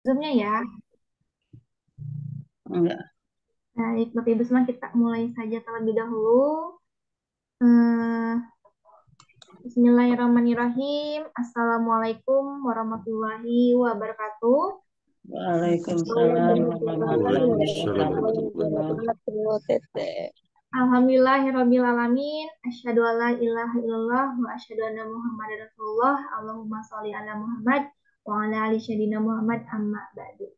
Zoom-nya ya. Enggak. Baik, Bapak Ibu semua kita mulai saja terlebih dahulu. Eh, Bismillahirrahmanirrahim. Assalamualaikum warahmatullahi wabarakatuh. Waalaikumsalam warahmatullahi Waalaikumsalam warahmatullahi wabarakatuh. wabarakatuh. Teteh. Alhamdulillahirrabbilalamin. Asyhadu an la ilaha illallah wa asyhadu anna Muhammadar Rasulullah. Allahumma sholli ala Muhammad wa ala ali sayyidina Muhammad amma ba'du.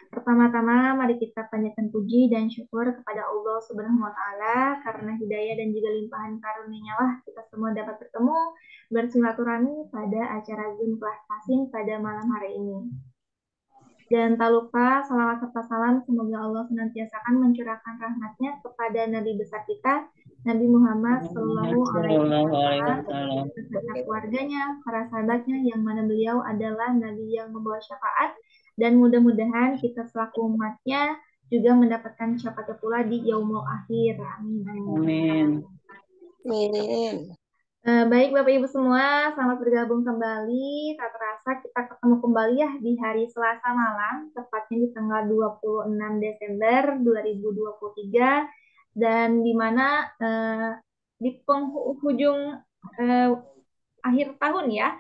Pertama-tama, mari kita panjatkan puji dan syukur kepada Allah Subhanahu wa Ta'ala karena hidayah dan juga limpahan karunia-Nya lah kita semua dapat bertemu bersilaturahmi pada acara Zoom kelas passing pada malam hari ini. Dan tak lupa salawat serta salam semoga Allah senantiasa akan mencurahkan rahmatnya kepada Nabi besar kita, Nabi Muhammad Sallallahu Alaihi Sallallahu alaihi Wasallam, wasallam. beserta keluarganya, para sahabatnya, yang mana beliau adalah Nabi yang membawa syafaat, dan mudah-mudahan kita selaku umatnya juga mendapatkan syafaatnya pula di yaumul akhir. Amin. Amin. Amin. Baik Bapak Ibu semua, selamat bergabung kembali. Tak terasa kita ketemu kembali ya di hari Selasa malam, tepatnya di tanggal 26 Desember 2023, dan di mana di penghujung eh, akhir tahun ya,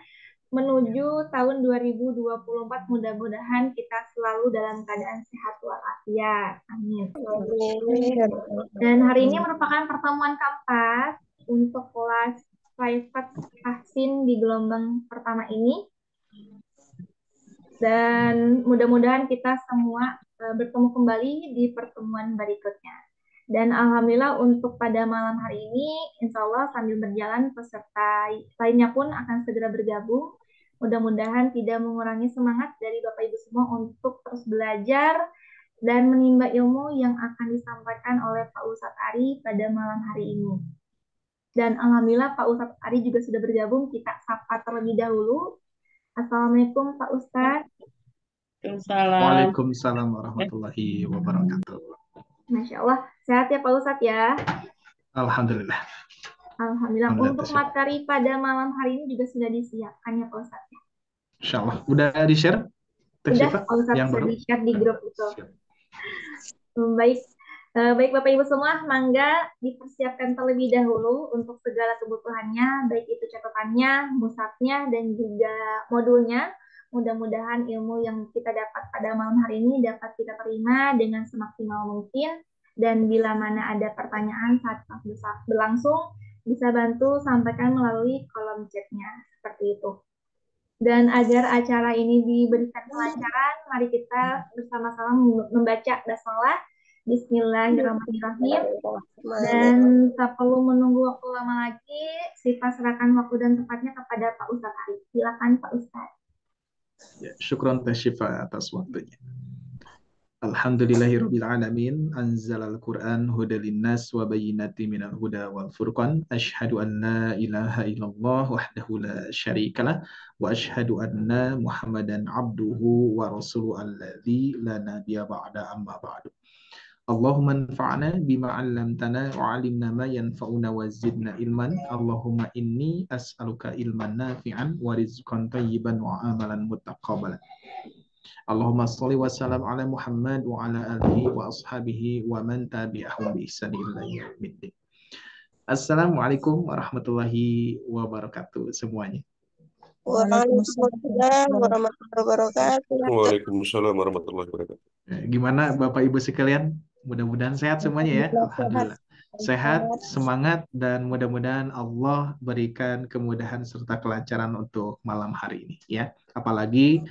menuju tahun 2024, mudah-mudahan kita selalu dalam keadaan sehat walafiat. Amin. Amin. Dan hari ini merupakan pertemuan keempat untuk kelas private vaksin di gelombang pertama ini. Dan mudah-mudahan kita semua bertemu kembali di pertemuan berikutnya. Dan Alhamdulillah untuk pada malam hari ini, insya Allah sambil berjalan peserta lainnya pun akan segera bergabung. Mudah-mudahan tidak mengurangi semangat dari Bapak Ibu semua untuk terus belajar dan menimba ilmu yang akan disampaikan oleh Pak Ustadz Ari pada malam hari ini. Dan Alhamdulillah Pak Ustadz Ari juga sudah bergabung, kita sapa terlebih dahulu. Assalamualaikum Pak Ustadz. Waalaikumsalam. Waalaikumsalam warahmatullahi wabarakatuh. Masya Allah, sehat ya Pak Ustadz ya. Alhamdulillah. Alhamdulillah. Alhamdulillah, Untuk Teh Syifa. materi pada malam hari ini juga sudah disiapkan ya Pak Ustadz. Insya Allah. Udah di-share, Teh Sudah Syifa, Pak Ustadz yang sudah baru? di-share di grup itu. Siap. Baik, baik Bapak Ibu semua, mangga dipersiapkan terlebih dahulu untuk segala kebutuhannya, baik itu catatannya, mushafnya, dan juga modulnya. Mudah-mudahan ilmu yang kita dapat pada malam hari ini dapat kita terima dengan semaksimal mungkin. Dan bila mana ada pertanyaan saat kelas berlangsung, bisa bantu sampaikan melalui kolom chatnya, seperti itu. Dan agar acara ini diberikan kelancaran, mari kita bersama-sama membaca basmalah. Bismillahirrahmanirrahim. Dan tak perlu menunggu waktu lama lagi, Sifa serahkan waktu dan tempatnya kepada Pak Ustadz Ari. Silakan Pak Ustadz. Ya, syukron Teh Syifa atas waktunya. Alhamdulillahirabbil alamin, anzalal Qur'an hudal linnas wa bayyinatin minal huda wal furqan. Asyhadu an la ilaha illallah wahdahu la syarikalah wa asyhadu anna Muhammadan abduhu wa rasuluhu alladzi la nabiyya ba'da amma ba'du. Allahumma anfa'na bima 'allamtana wa 'allimna ma yanfa'una wa zidna ilman. Allahumma inni as'aluka ilman nafi'an wa rizqan thayyiban wa amalan muttaqabbalan. Allahumma shalli wa sallam ala Muhammad wa ala alihi wa ashabihi wa man tabi'ahum bi ihsan ila yaumiddin. Assalamualaikum warahmatullahi wabarakatuh semuanya. Waalaikumsalam warahmatullahi wabarakatuh. Waalaikumsalam warahmatullahi wabarakatuh. Gimana Bapak Ibu sekalian? Mudah-mudahan sehat semuanya ya. Alhamdulillah. Sehat, semangat, dan mudah-mudahan Allah berikan kemudahan serta kelancaran untuk malam hari ini ya. Apalagi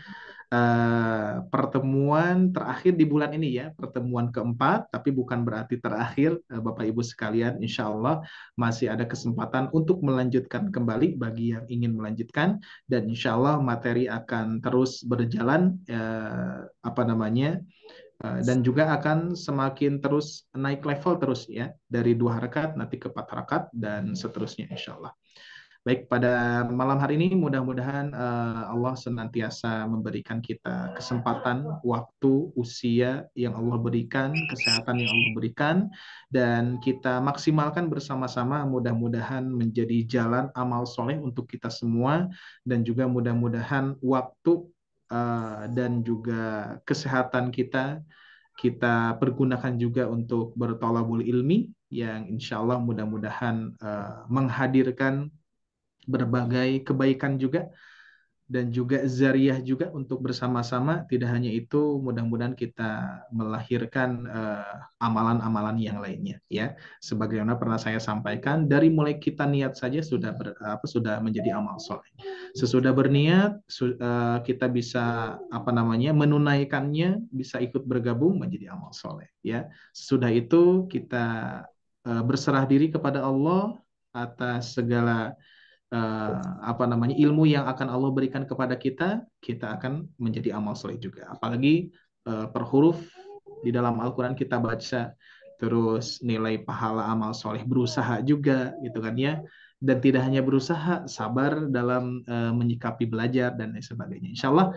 pertemuan terakhir di bulan ini ya, pertemuan keempat, tapi bukan berarti terakhir Bapak Ibu sekalian. Insya Allah masih ada kesempatan untuk melanjutkan kembali bagi yang ingin melanjutkan, dan insya Allah materi akan terus berjalan dan juga akan semakin terus naik level terus ya, dari 2 rakaat nanti ke 4 rakaat dan seterusnya insya Allah. Baik, pada malam hari ini mudah-mudahan Allah senantiasa memberikan kita kesempatan, waktu, usia yang Allah berikan, kesehatan yang Allah berikan, dan kita maksimalkan bersama-sama, mudah-mudahan menjadi jalan amal soleh untuk kita semua, dan juga mudah-mudahan waktu dan juga kesehatan kita pergunakan juga untuk bertolabul ilmi yang insya Allah mudah-mudahan menghadirkan berbagai kebaikan juga dan juga zariyah juga untuk bersama-sama. Tidak hanya itu, mudah-mudahan kita melahirkan amalan-amalan yang lainnya ya. Sebagaimana pernah saya sampaikan, dari mulai kita niat saja sudah menjadi amal soleh. Sesudah berniat kita bisa menunaikannya, bisa ikut bergabung menjadi amal soleh ya. Sesudah itu kita berserah diri kepada Allah atas segala ilmu yang akan Allah berikan kepada kita, kita akan menjadi amal soleh juga. Apalagi per huruf di dalam Al-Quran kita baca, terus nilai pahala amal soleh berusaha juga, gitu kan ya. Dan tidak hanya berusaha, sabar dalam menyikapi belajar dan lain sebagainya. Insya Allah,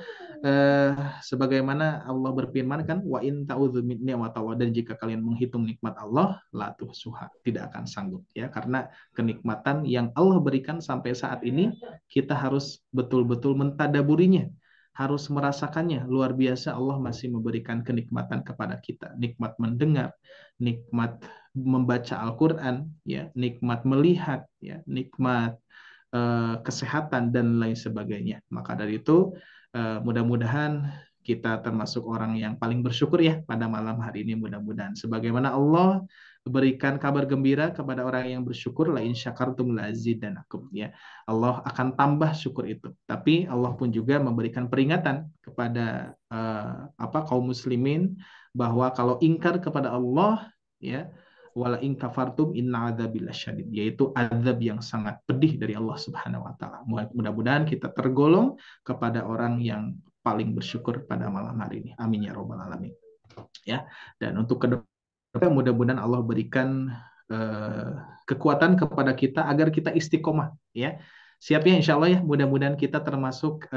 sebagaimana Allah berfirman kan, wa in ta'udzu min ni'matillah, dan jika kalian menghitung nikmat Allah, la tuhsuha, tidak akan sanggup ya, karena kenikmatan yang Allah berikan sampai saat ini kita harus betul-betul mentadaburinya, harus merasakannya. Luar biasa Allah masih memberikan kenikmatan kepada kita, nikmat mendengar, nikmat membaca Al-Quran ya, nikmat melihat ya, nikmat kesehatan dan lain sebagainya. Maka dari itu mudah-mudahan kita termasuk orang yang paling bersyukur ya pada malam hari ini. Mudah-mudahan sebagaimana Allah berikan kabar gembira kepada orang yang bersyukur, la in syakartum la azidanakum ya. Allah akan tambah syukur itu. Tapi Allah pun juga memberikan peringatan kepada kaum muslimin bahwa kalau ingkar kepada Allah ya, wala in kafartum inna adzabil syadid, yaitu azab yang sangat pedih dari Allah Subhanahu wa taala. Mudah-mudahan kita tergolong kepada orang yang paling bersyukur pada malam hari ini. Amin ya rabbal alamin. Ya. Dan untuk kedepan mudah-mudahan Allah berikan kekuatan kepada kita agar kita istiqomah ya. Siap ya insya Allah ya, mudah-mudahan kita termasuk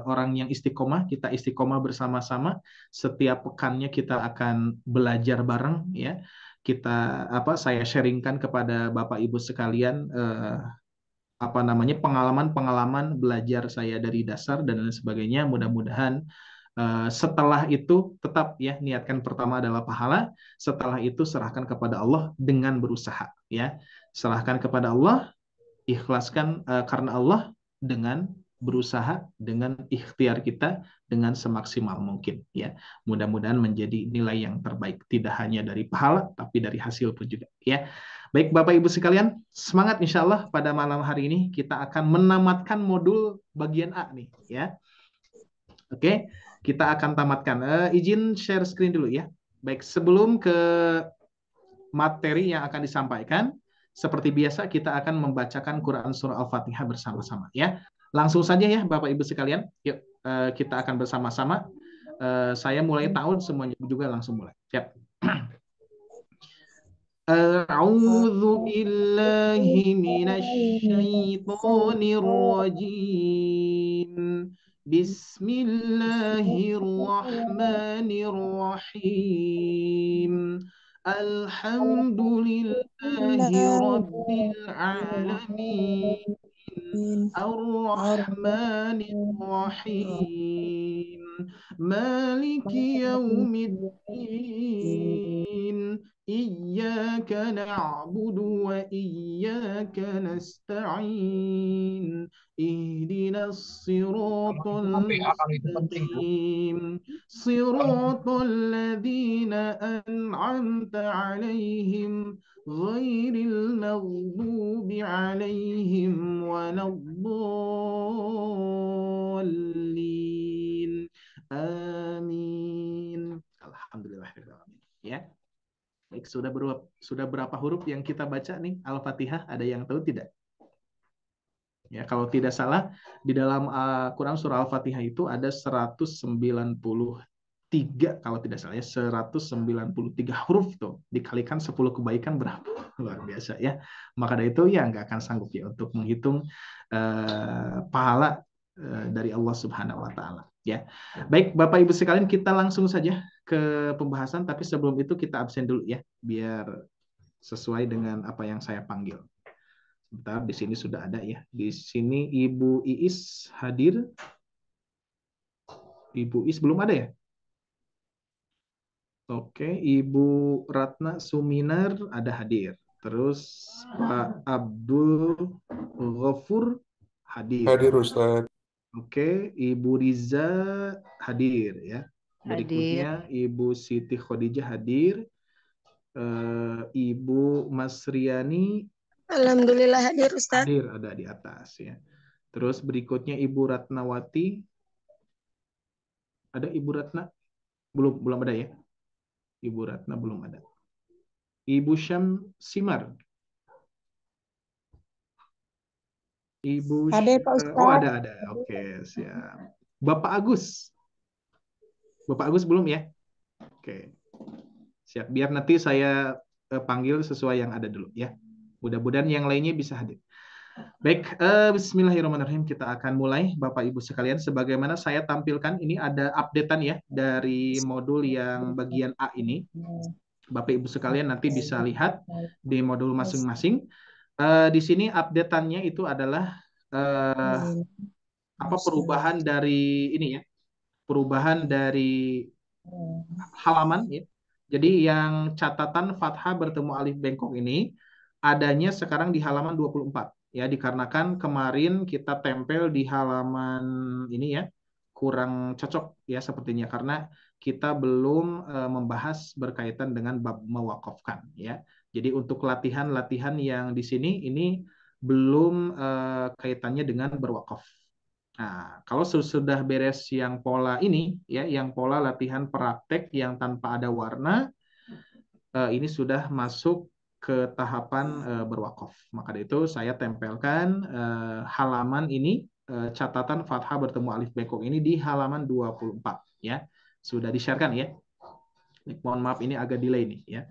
orang yang istiqomah, kita istiqomah bersama-sama. Setiap pekannya kita akan belajar bareng ya. Saya sharingkan kepada Bapak Ibu sekalian pengalaman-pengalaman belajar saya dari dasar dan lain sebagainya. Mudah-mudahan setelah itu tetap ya, niatkan pertama adalah pahala, setelah itu serahkan kepada Allah dengan berusaha ya. Serahkan kepada Allah, ikhlaskan karena Allah dengan berusaha, dengan ikhtiar kita dengan semaksimal mungkin ya. Mudah-mudahan menjadi nilai yang terbaik, tidak hanya dari pahala tapi dari hasil pun juga ya. Baik Bapak Ibu sekalian, semangat insya Allah pada malam hari ini kita akan menamatkan modul bagian A nih ya. Oke, kita akan tamatkan. Izin share screen dulu ya. Baik, sebelum ke materi yang akan disampaikan, seperti biasa kita akan membacakan Quran Surah Al-Fatihah bersama-sama ya. Langsung saja ya Bapak Ibu sekalian, yuk kita akan bersama-sama. Saya mulai tahun semuanya juga langsung mulai. Siap. A'udzu billahi minasy syaithanir rajim. Bismillahirrahmanirrahim. Alhamdulillahi Rabbil Alamin. Ar-Rahmanir Rahim. Maliki Yaumiddin. Iyyaka na'budu wa iyyaka nasta'in. Ihdinas siratal mustaqim. Siratal ladzina an'amta 'alaihim ghairil maghdubi 'alaihim waladdallin. Amin. Alhamdulillahirrahmanirrahim. Ya. Baik, sudah berapa huruf yang kita baca nih Al-Fatihah? Ada yang tahu tidak? Ya, kalau tidak salah di dalam Quran surah Al-Fatihah itu ada 193 kalau tidak salah ya, 193 huruf tuh. Dikalikan 10 kebaikan berapa? Luar biasa ya. Maka dari itu ya nggak akan sanggup ya untuk menghitung pahala dari Allah Subhanahu wa taala ya. Baik, Bapak Ibu sekalian, kita langsung saja ke pembahasan, tapi sebelum itu kita absen dulu ya biar sesuai dengan apa yang saya panggil. Sebentar, di sini sudah ada ya. Di sini Ibu Iis hadir. Ibu Is belum ada ya? Oke, Ibu Ratna Suminar ada hadir. Terus Pak Abdul Ghafur hadir. Hadir Ustaz. Oke, Ibu Riza hadir ya. Hadir. Berikutnya Ibu Siti Khadijah hadir. Ibu Masriani Alhamdulillah hadir Ustaz. hadir, ada di atas ya. Terus berikutnya Ibu Ratnawati. Ada Ibu Ratna? Belum ada ya. Ibu Ratna belum ada. Ibu Syam Simar. Ibu Hadir Pak Ustaz. Oh, ada. Oke, siap. Bapak Agus. Bapak Agus belum ya? Oke. Siap. Biar nanti saya panggil sesuai yang ada dulu ya. Mudah-mudahan yang lainnya bisa hadir. Baik, bismillahirrahmanirrahim. Kita akan mulai Bapak Ibu sekalian. Sebagaimana saya tampilkan, ini ada updatean ya dari modul yang bagian A ini. Bapak Ibu sekalian nanti bisa lihat di modul masing-masing. Di sini updateannya itu adalah apa perubahan dari ini ya. Perubahan dari halaman ya. Jadi yang catatan fathah bertemu alif bengkok ini adanya sekarang di halaman 24 ya, dikarenakan kemarin kita tempel di halaman ini ya, kurang cocok ya sepertinya karena kita belum membahas berkaitan dengan bab mewakafkan ya. Jadi untuk latihan-latihan yang di sini ini belum kaitannya dengan berwakaf. Nah, kalau sudah beres yang pola ini, ya, yang pola latihan praktek yang tanpa ada warna, ini sudah masuk ke tahapan berwakaf. Maka dari itu saya tempelkan halaman ini, catatan fathah bertemu alif bengkok ini di halaman 24, ya. Sudah di-share-kan ya. Mohon maaf ini agak delay nih, ya.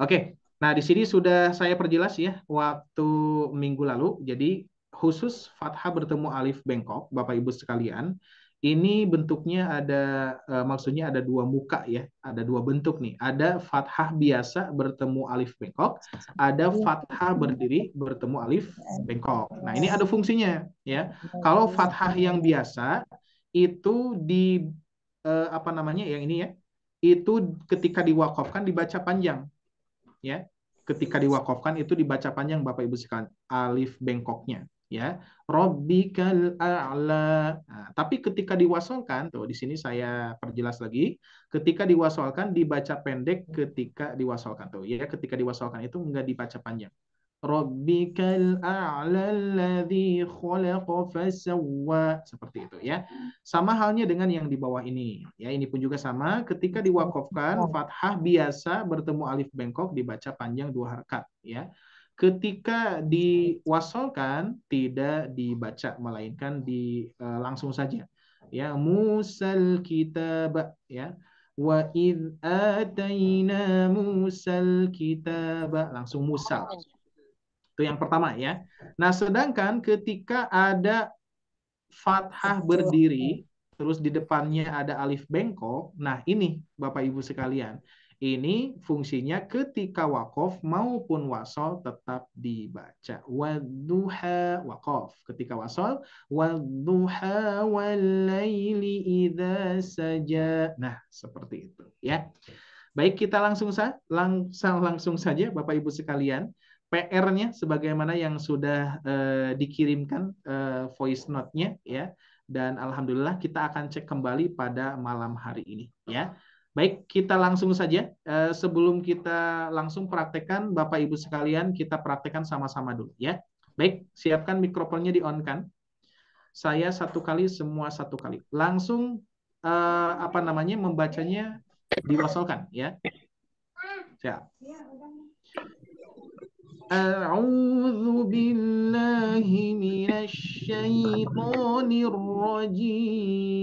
Oke. Nah, di sini sudah saya perjelas ya waktu minggu lalu. Jadi khusus fathah bertemu alif bengkok, Bapak Ibu sekalian, ini bentuknya ada maksudnya ada dua muka ya, ada dua bentuk nih. Ada fathah biasa bertemu alif bengkok, ada fathah berdiri bertemu alif bengkok. Nah, ini ada fungsinya ya. Kalau fathah yang biasa itu di apa namanya yang ini ya, itu ketika diwakafkan dibaca panjang ya. Ketika diwakafkan itu dibaca panjang Bapak Ibu sekalian, alif bengkoknya ya. Rabbikal a'la. Nah, tapi ketika diwasolkan tuh di sini saya perjelas lagi, ketika diwasolkan dibaca pendek ketika diwasolkan tuh ya, ketika diwasolkan itu enggak dibaca panjang. Rabbikal a'la alladzi khalaqa fasawwa, seperti itu ya. Sama halnya dengan yang di bawah ini ya, ini pun juga sama, ketika diwakafkan fathah biasa bertemu alif bengkok dibaca panjang 2 harakat ya. Ketika diwasolkan tidak dibaca melainkan langsung saja ya. Musal kitab ya, wa id ataina musal kitab, langsung musal. Itu yang pertama ya. Nah, sedangkan ketika ada fathah berdiri, terus di depannya ada alif bengkok, nah ini Bapak Ibu sekalian, ini fungsinya ketika wakof maupun wasol tetap dibaca. Wadduha wakof. Ketika wasol, wadduha walaili idza saja. Nah, seperti itu ya. Baik, kita langsung saja Bapak Ibu sekalian. PR-nya sebagaimana yang sudah dikirimkan voice note-nya ya, dan alhamdulillah kita akan cek kembali pada malam hari ini ya. Baik, kita langsung saja sebelum kita langsung praktekkan Bapak Ibu sekalian, kita praktekkan sama-sama dulu ya. Baik, siapkan mikrofonnya di-on-kan. Saya satu kali, semua satu kali. Langsung apa namanya membacanya diwasolkan ya. Siap. A'udzu billahi minasy syaithanir rajim.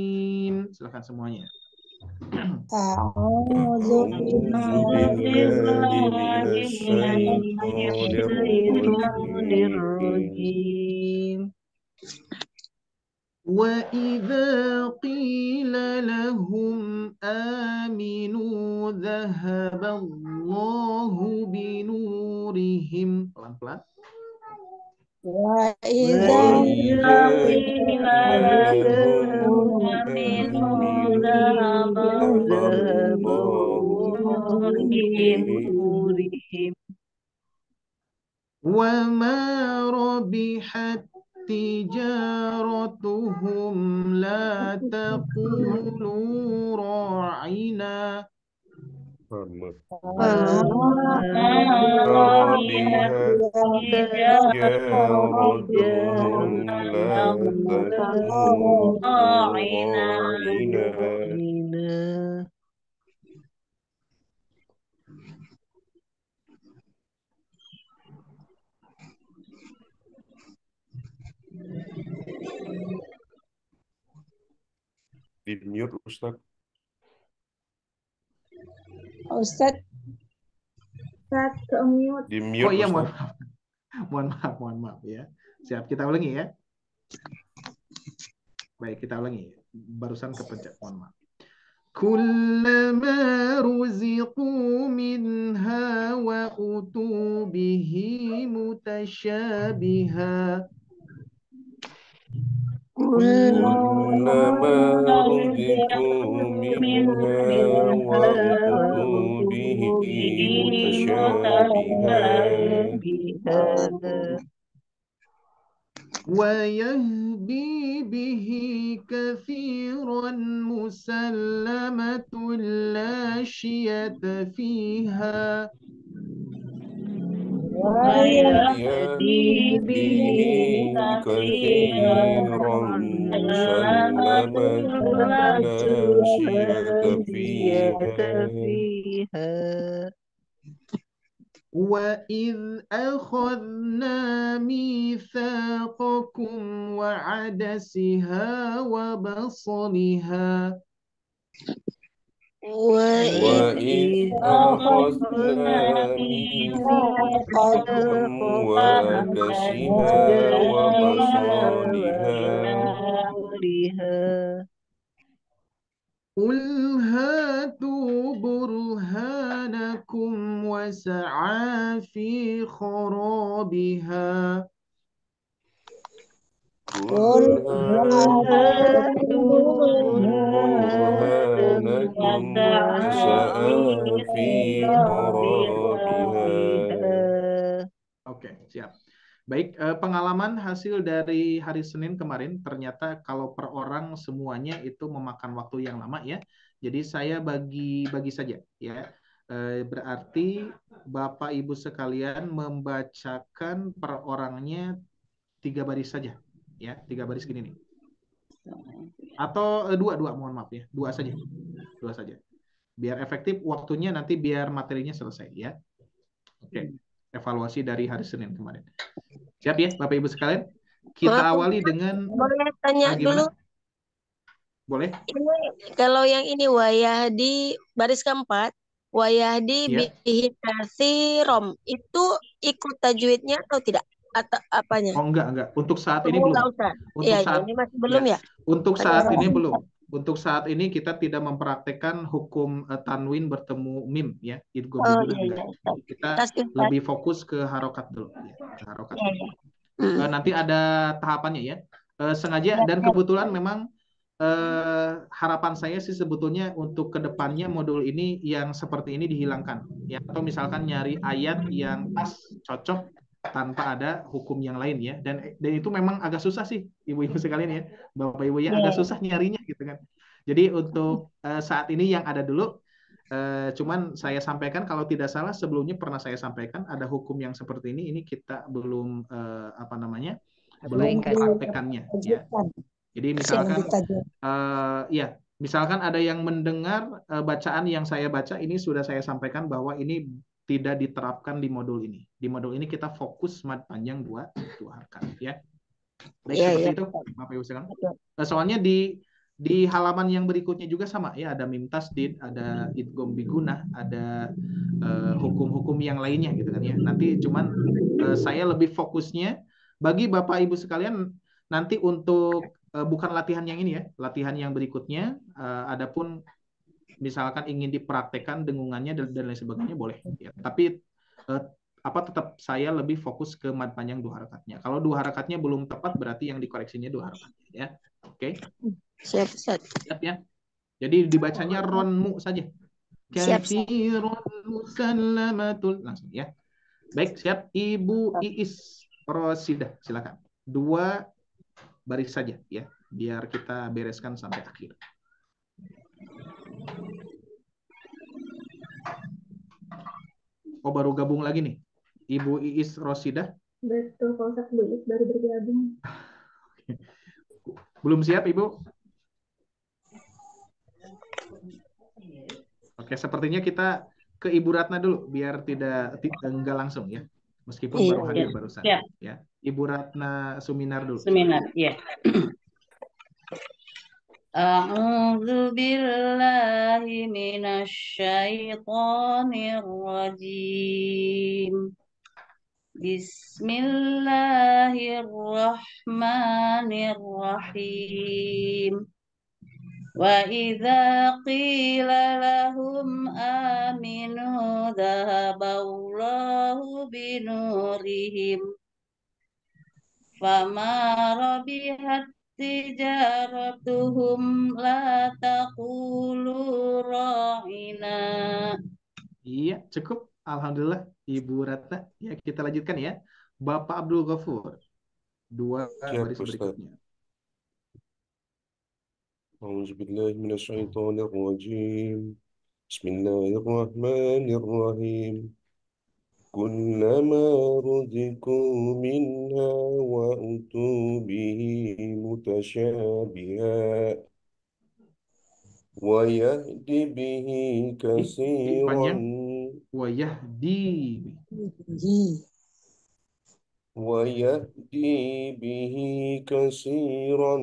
Silakan semuanya. A'udzu billahi minasy syaitonir rajim. وَإِذَا قِيلَ لَهُمْ آمِنُوا ذَهَبَ اللَّهُ بِنُورِهِمْ. Pelan-pelan. وَإِذَا قِيلَ لَهُمْ آمِنُوا ظهورهم وما ربحت تجارتهم لا تقولوا راعنا Muhammad. ربحت تجارتهم لا تكون راعنا راعنا Di mute Ustaz. Ustadz, Ustaz, ke-mute. Di Oh mute iya, Ustaz. mohon maaf ya. Siap, kita ulangi ya. Baik, kita ulangi. Barusan kepencet, mohon maaf. كلما رزقوا منها وأتوا به متشابها كلما رزقوا منها وأتوا به متشابها ويهدي به كثيرا مسلمة لا شية فيها يهدي به كثيرا مسلمة لا شية فيها وإذ أخذنا ميثاقكم وعدسها وبصلها وإذ أخذنا ميثاقكم وعدسها وبصالها قل هاتوا برهانكم وسعى في خرابها قل هاتوا برهانكم وسعى في خرابها. Oke, siap. Baik, pengalaman hasil dari hari Senin kemarin ternyata kalau per orang semuanya itu memakan waktu yang lama ya. Jadi saya bagi saja ya. Berarti Bapak Ibu sekalian membacakan per orangnya 3 baris saja ya, 3 baris gini nih. Atau dua mohon maaf ya, 2 saja. 2 saja. Biar efektif waktunya nanti biar materinya selesai ya. Oke. Evaluasi dari hari Senin kemarin. Siap ya Bapak Ibu sekalian? Kita awali dengan boleh tanya dulu? Boleh? Ini kalau yang ini Wayahdi baris keempat, Wayahdi Ya. bihi katsirom, itu ikut tajwidnya atau tidak? Atau apanya? Oh enggak. Untuk saat ini Oh, belum. enggak usah. Untuk Iya, saat ini masih belum ya? Untuk saat ini belum. Untuk saat ini kita tidak mempraktekkan hukum tanwin bertemu mim ya. Idgham Oh biguna, iya, enggak. iya. Kita Ustaz. lebih fokus ke harokat dulu ya. Ke harokat. Iya, iya. Nanti ada tahapannya ya. Sengaja dan kebetulan memang harapan saya sih sebetulnya untuk kedepannya modul ini yang seperti ini dihilangkan ya, atau misalkan nyari ayat yang pas cocok tanpa ada hukum yang lain ya, dan itu memang agak susah sih ibu-ibu sekalian ya, bapak ibu ya, agak susah nyarinya gitu kan. Jadi untuk saat ini yang ada dulu, cuman saya sampaikan kalau tidak salah sebelumnya pernah saya sampaikan ada hukum yang seperti ini kita belum belum mempraktekannya ya. Jadi misalkan misalkan ada yang mendengar bacaan yang saya baca ini sudah saya sampaikan bahwa ini tidak diterapkan di modul ini. Di modul ini kita fokus mad panjang dua harakat ya. Baik, seperti itu Bapak Ibu sekalian. Soalnya di halaman yang berikutnya juga sama ya, ada mim tasdid, ada idgham biguna, ada hukum-hukum yang lainnya gitu kan ya. Nanti cuman saya lebih fokusnya bagi Bapak Ibu sekalian nanti untuk bukan latihan yang ini ya, latihan yang berikutnya, adapun misalkan ingin dipraktekkan dengungannya dan lain sebagainya boleh ya. Tapi tetap saya lebih fokus ke mad panjang 2 harakatnya. Kalau 2 harakatnya belum tepat berarti yang dikoreksinya 2 harakatnya ya. Oke. Siap, Ustaz. Siap ya. Jadi dibacanya ronmu saja. Siap, siap. katsirun musallamatul. Langsung ya. Baik, siap. Ibu Iis Rosidah, silakan. 2 baris saja ya, biar kita bereskan sampai akhir. Oh, baru gabung lagi nih. Ibu Iis Rosidah. Betul, Pak Ustadz, Bu Is baru bergabung. Belum siap, Ibu? Oke, sepertinya kita ke Ibu Ratna dulu biar enggak langsung ya. Meskipun Iya. baru hadir barusan Ya, ya. Ibu Ratna Suminar dulu. seminar. Ya. A'udzu billahi minasyaitonir rajim. Bismillahirrahmanirrahim. Wa idza qila lahum aminu dhahaballahu binurihim fama rabihat tijaratuhum la taqulu ra'ina. Iya, cukup. Alhamdulillah, Ibu Ratna. Ya, kita lanjutkan ya. Bapak Abdul Ghafur. 2 Siap, baris Ustaz. berikutnya. أعوذ بالله من الشيطان الرجيم بسم الله الرحمن الرحيم كلما رزقوا منها وأتوا به متشابها ويهدي به كثيرا Panjang. Wayahdi. ويهدي به كثيرا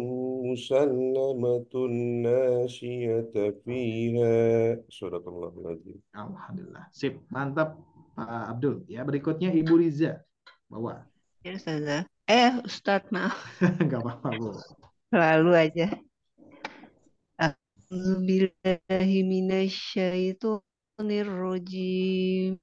مسلمة الناشية فيها صدق الله العظيم. Alhamdulillah. Sip, mantap Pak Abdul. Ya, berikutnya Ibu Riza. Bawa. Ya, Ustazah. Ustadz, maaf. Enggak apa-apa, Bu. Lalu aja. A'udzubillahi minasyaitonirrajim.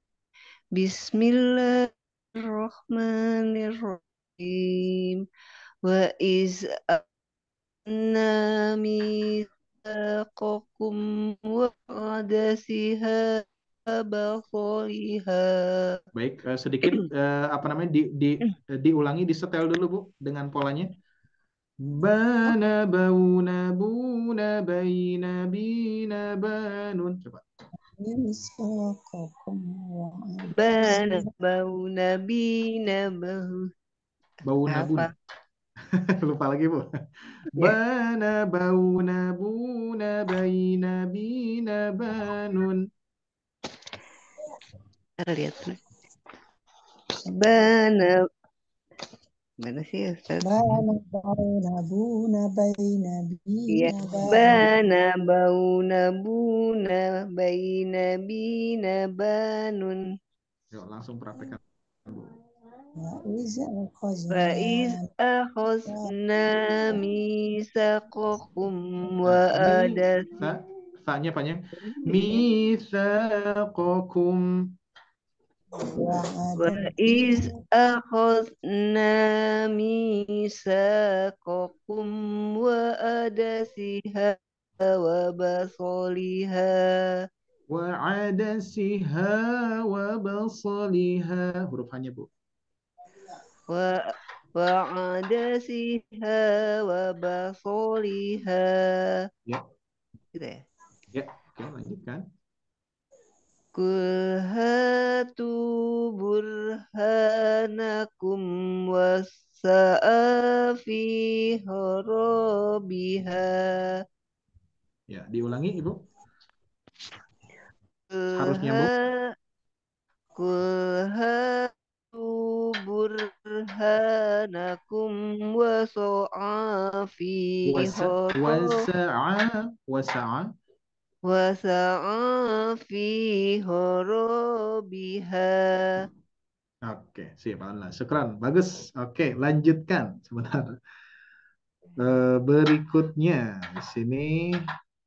Bismillahirrahmanirrahim. Wa iz anna mitsaqakum wa adasiha basoliha. Baik, sedikit apa namanya diulangi, disetel dulu Bu dengan polanya. Bana bauna buna baina bina banun. Coba. Bana bau nabi nabahu. Bauna bun. Apa? Lupa lagi Bu. Bana bauna buna baina bina banun. Kita lihat dulu. Bana mana sih Ustaz? Iya. Bana bauna buna baina bina banun. Yuk, langsung praktekkan Bu. Wa iz akhazna misaqakum wa adas. Fa-nya panjang. Mitsaqakum. Wa iz akhazna misaqakum wa adasiha wa basoliha. Wa adasiha wa basaliha. Huruf hanya Bu. Wa adasiha wa basoliha. Ya. Gitu ya. Ya, oke, lanjutkan. Kul hatu burhanakum wasa'afi harabiha. Ya, diulangi Ibu. Kul Harusnya Bu. hatu burhanakum wasa'afi wasa'afi harabiha. Oke, sip, Allah. Syukran. Bagus. Oke, lanjutkan sebentar. Berikutnya di sini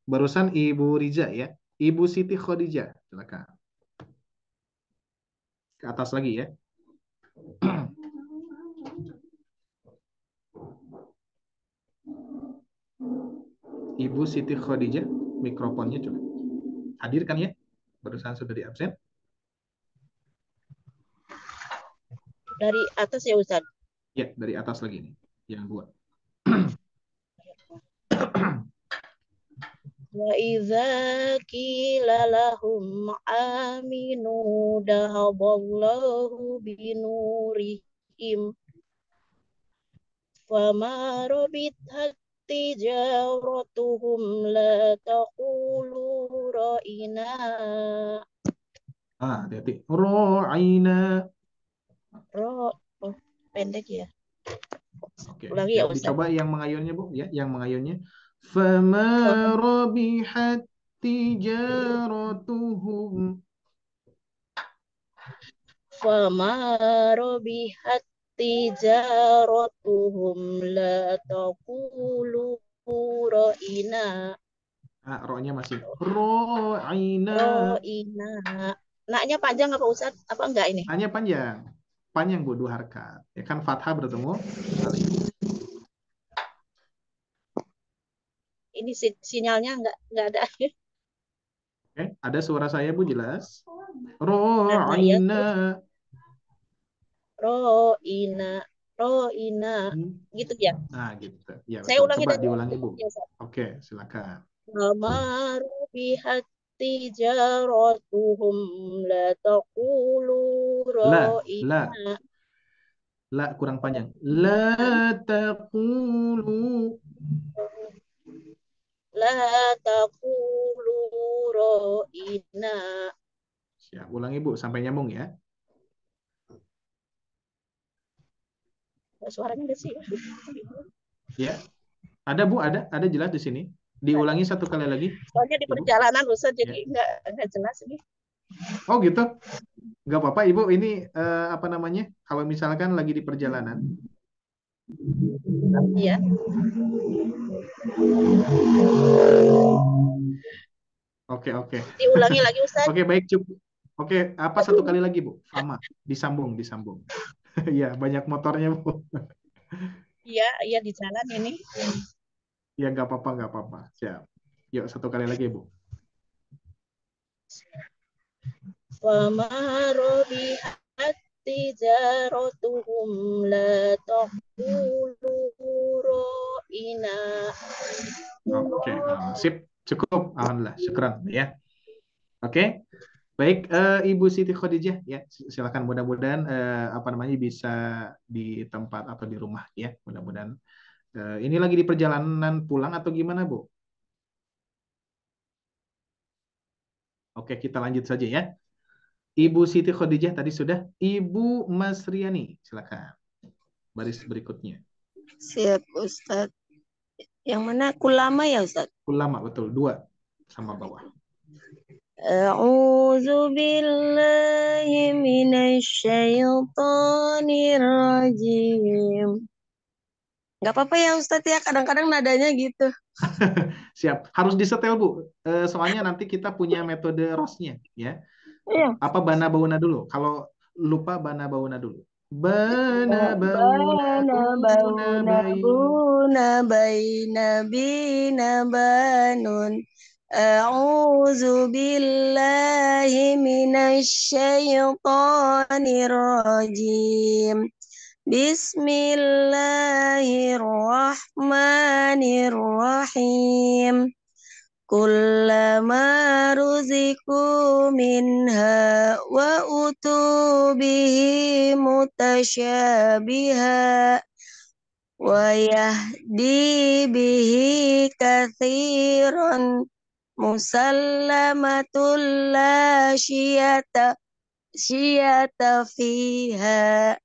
barusan Ibu Riza ya. Ibu Siti Khadijah, silakan. Ke atas lagi ya. Ibu Siti Khadijah, mikrofonnya coba. Hadirkan ya. Barusan sudah di absen. Dari atas ya Ustaz. Ya, dari atas lagi nih. Yang dua. Wa idza qila lahum aminu dahaballahu binurihim fama rabithat tijaratuhum la taqulu ra'ina. Hati-hati. Ro'aina. Oh, pendek ya. Oke, Ulangi ya ya Ustaz. dicoba yang mengayunnya Bu, ya, yang mengayunnya. Fama rabihat tijaratuhum. Fama rabihat tijaratuhum la taqulu ra'ina. Ro-nya masih ro'aina. Ro'ina. Naknya panjang apa Ustaz? Apa enggak ini? Hanya panjang. Panjang Bu, 2 harakat. Ya kan fathah bertemu alif. Ini sinyalnya enggak ada. Oke, ada suara saya Bu jelas? Nah, ya. Ro'aina. Ro'ina. Ro'ina. Gitu ya. Nah, gitu. Ya, Saya betul. ulangi Coba dari diulangi Bu. ya, Ustaz. Oke, silakan. Amaru bihati jaratuhum la taqulu La. ra'ina. La kurang panjang. La taqulu. La taqulu ra'ina. Siap, ulangi Bu sampai nyambung ya. Suaranya ada sih. Ya. Ada Bu, ada jelas di sini. Diulangi satu kali lagi. Soalnya di Ibu. perjalanan Ustaz jadi Ya. enggak jelas ini. Oh gitu. Nggak apa-apa Ibu, ini apa namanya? Kalau misalkan lagi di perjalanan. Iya. Oke. Diulangi lagi Ustaz. Oke, baik cukup. Oke, apa satu kali lagi Bu? Sama, disambung. Iya, banyak motornya Bu. Iya di jalan ini. Ya nggak apa-apa. Siap. Yuk satu kali lagi Bu. Fama robihat tijaratuhum la taqulu ra'ina. Oke, sip, cukup. Alhamdulillah, syukran ya. Oke, baik, Ibu Siti Khadijah ya, silakan mudah-mudahan apa namanya bisa di tempat atau di rumah ya, mudah-mudahan. Ini lagi di perjalanan pulang atau gimana Bu? Oke, kita lanjut saja ya. Ibu Siti Khadijah tadi sudah. Ibu Masriani, silakan. Baris berikutnya. Siap Ustaz. Yang mana kulama ya Ustaz? Ulama betul, 2 sama bawah. A'udzu billahi minasyaitonir rajim. Enggak apa-apa ya Ustaz ya, kadang-kadang nadanya gitu. Siap, harus disetel Bu. Soalnya nanti kita punya metode rosnya ya. Iya. Apa bana bauna dulu? Kalau lupa bana bauna dulu. Bana bauna baina bina banun. A'udzu billahi minasyaitonir rajim. Bismillahirrahmanirrahim. Kullama ruziku minha wa utubihi mutasyabiha wa yahdi bihi kathiran musallamatul la syiyata fiha.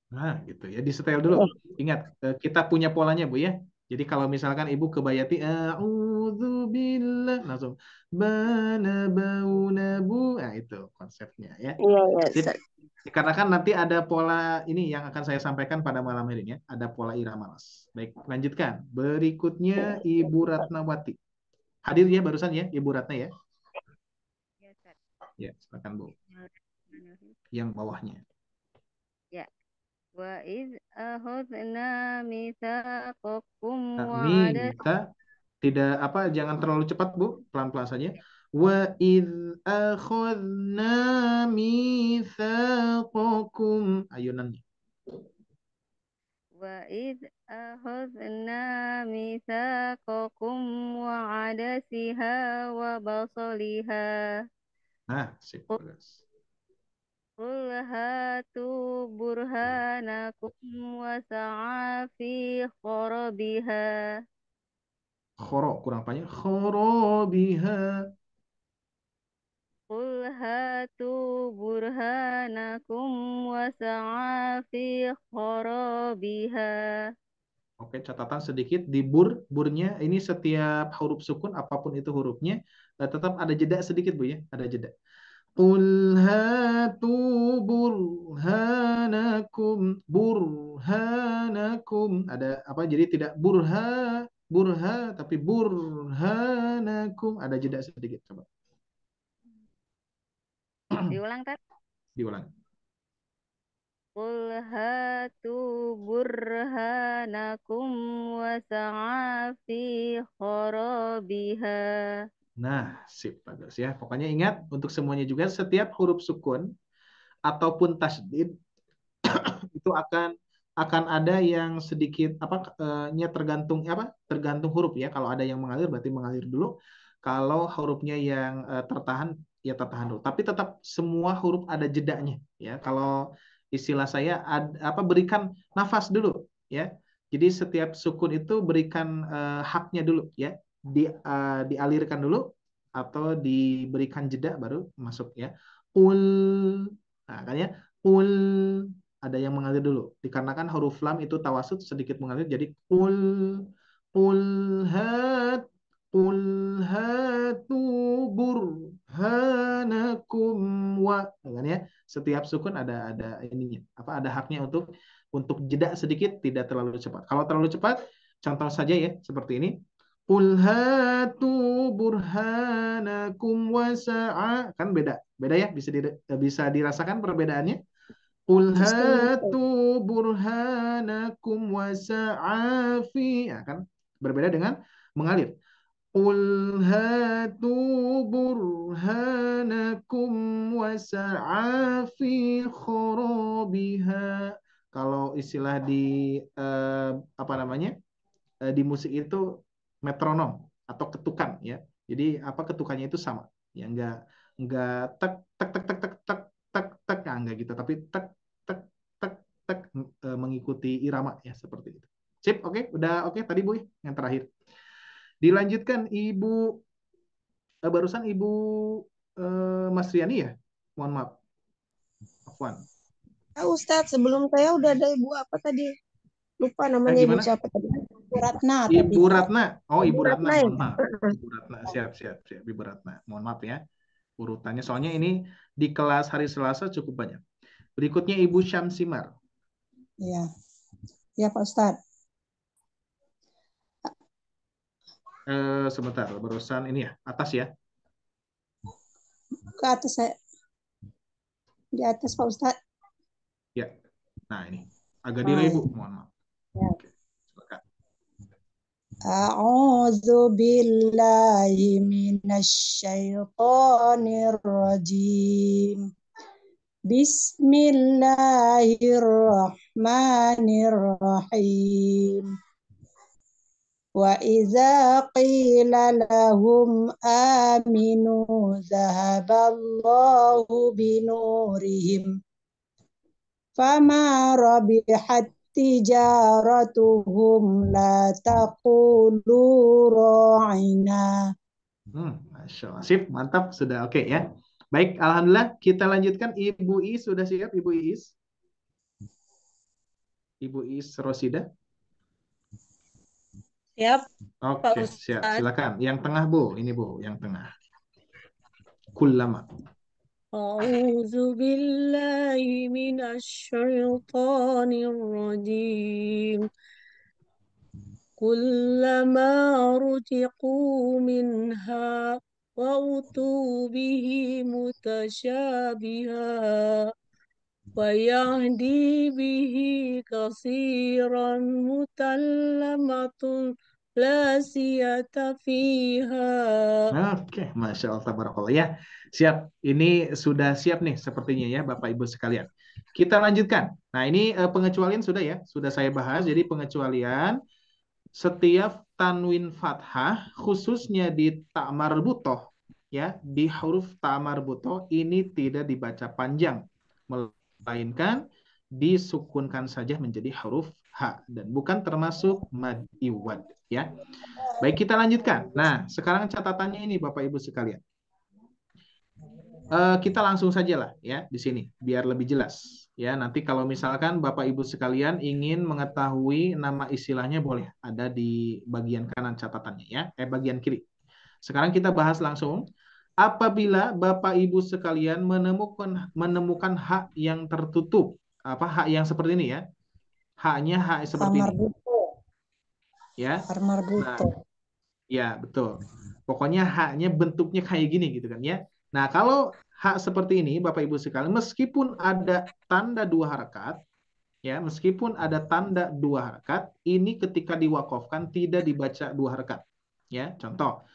Nah, gitu ya, disetel dulu. Ingat, kita punya polanya Bu ya. Jadi kalau misalkan Ibu kebayati a'udzubillah langsung bana bauna bu. Nah, itu konsepnya ya. Iya, Sip. Karena kan nanti ada pola ini yang akan saya sampaikan pada malam hari ini ya. Ada pola irama las. Baik, lanjutkan. Berikutnya Ibu Ratnawati. Hadir ya barusan ya, Ibu Ratna ya. Ya, Ustaz. Ya, silakan Bu. Yang bawahnya. Ya. Wa iz akhadna mitsaqakum wa ada Minta tidak apa, jangan terlalu cepat Bu, pelan-pelan saja. وإذ أخذنا ميثاقكم. Ayo Nan. وإذ أخذنا ميثاقكم وعدسها وبصلها Nah, sip, قل bagus. قل هاتوا برهانكم وسعى في خربها Khoro, kurang panjang. Khorobiha. قل هاتوا برهانكم وسعى في خرابها. Oke, catatan sedikit di bur, burnya ini setiap huruf sukun apapun itu hurufnya tetap ada jeda sedikit Bu ya, ada jeda. Qul hatu burhanakum burhanakum ada apa jadi tidak burha tapi burhanakum ada jeda sedikit coba Diulang tadi. diulang. Qul hatu burhanakum wasa'a fi kharabiha. Nah, sip bagus ya. Pokoknya ingat untuk semuanya juga setiap huruf sukun ataupun tasdid itu akan ada yang sedikit apa nya tergantung apa tergantung huruf ya. Kalau ada yang mengalir berarti mengalir dulu. Kalau hurufnya yang tertahan ya tertahan dulu. Tapi tetap semua huruf ada jedanya ya. Kalau istilah saya apa berikan nafas dulu ya. Jadi setiap sukun itu berikan haknya dulu ya. Dialirkan dulu atau diberikan jeda baru masuk ya. Ul nah kan ya. Ul ada yang mengalir dulu. Dikarenakan huruf lam itu tawasud sedikit mengalir jadi qul hat qul hatu burhanakum wa kan ya. Setiap sukun ada ininya. Apa ada haknya untuk jeda sedikit tidak terlalu cepat. Kalau terlalu cepat contoh saja ya seperti ini. Qul hatu burhanakum wasa'a kan beda. Beda ya bisa dirasakan perbedaannya. Qul hatu burhanakum wasa'afi ya kan berbeda dengan mengalir. Qul hatu burhanakum wasa'afi kharabiha. Kalau istilah di apa namanya di musik itu metronom atau ketukan ya. Jadi apa ketukannya itu sama. Ya enggak tek tek tek tek tek tek tek tek ya, enggak gitu tapi tek tek tek tek mengikuti irama ya seperti itu. Sip, oke, udah oke tadi Bu yang terakhir. Dilanjutkan Ibu barusan Ibu Mas Riani ya. Mohon maaf. Afwan. Ustadz, sebelum saya udah ada ibu apa tadi? Lupa namanya ibu Gimana? siapa tadi? Ibu Ratna tadi. Ibu Ratna. Oh, Ibu Ibu Ratna, Ratna ya? mohon maaf. Ibu Ratna, siap, siap, siap. Ibu Ratna, mohon maaf ya. Urutannya, soalnya ini di kelas hari Selasa cukup banyak. Berikutnya Ibu Syamsimar. Iya. Ya Pak Ustadz. Sebentar, barusan ini ya, atas ya. Ke atas saya. Di atas Pak Ustadz. Ya, nah ini. Agak delay Bu, mohon maaf. Ya. Oke, silakan. A'udzu billahi minasyaitonir rajim. Bismillahirrahmanirrahim. Wa idza qila lahum aminu zahaballahu binurihim fama rabihat tijaratuhum la taqulu ra'ina. Masya Allah. Sip, mantap. Sudah oke ya. Baik, Alhamdulillah. Kita lanjutkan. Ibu Is, sudah siap Ibu Is? Ibu Is Rosida? Siap, Pak Oke, siap. Ustadz. Silakan. Yang tengah Bu, ini Bu, yang tengah. Kullama. A'udzu billahi minasyaitonir rajim. Kullama rutiqu minha wa utubihi mutasyabiha wa yahdi bihi kasiran mutallamatun la siyata fiha. Oke, Masya Allah, tabarakallah ya. Siap, ini sudah siap nih sepertinya ya Bapak Ibu sekalian. Kita lanjutkan. Nah ini pengecualian sudah ya, sudah saya bahas. Jadi pengecualian setiap tanwin fathah khususnya di ta marbutoh ya, di huruf ta marbutoh ini tidak dibaca panjang, melainkan disukunkan saja menjadi huruf ha dan bukan termasuk mad iwad ya. Baik, kita lanjutkan. Nah, sekarang catatannya ini Bapak Ibu sekalian. Kita langsung saja lah ya di sini biar lebih jelas ya. Nanti kalau misalkan Bapak Ibu sekalian ingin mengetahui nama istilahnya boleh ada di bagian kanan catatannya ya, bagian kiri. Sekarang kita bahas langsung. Apabila Bapak Ibu sekalian menemukan hak yang tertutup, apa hak yang seperti ini ya. Haknya hak seperti ini. Ya. Nah, ya, betul. Pokoknya haknya bentuknya kayak gini gitu kan ya. Nah, kalau hak seperti ini Bapak Ibu sekalian, meskipun ada tanda 2 harakat, ya, meskipun ada tanda 2 harakat, ini ketika diwakafkan tidak dibaca 2 harakat. Ya, contoh.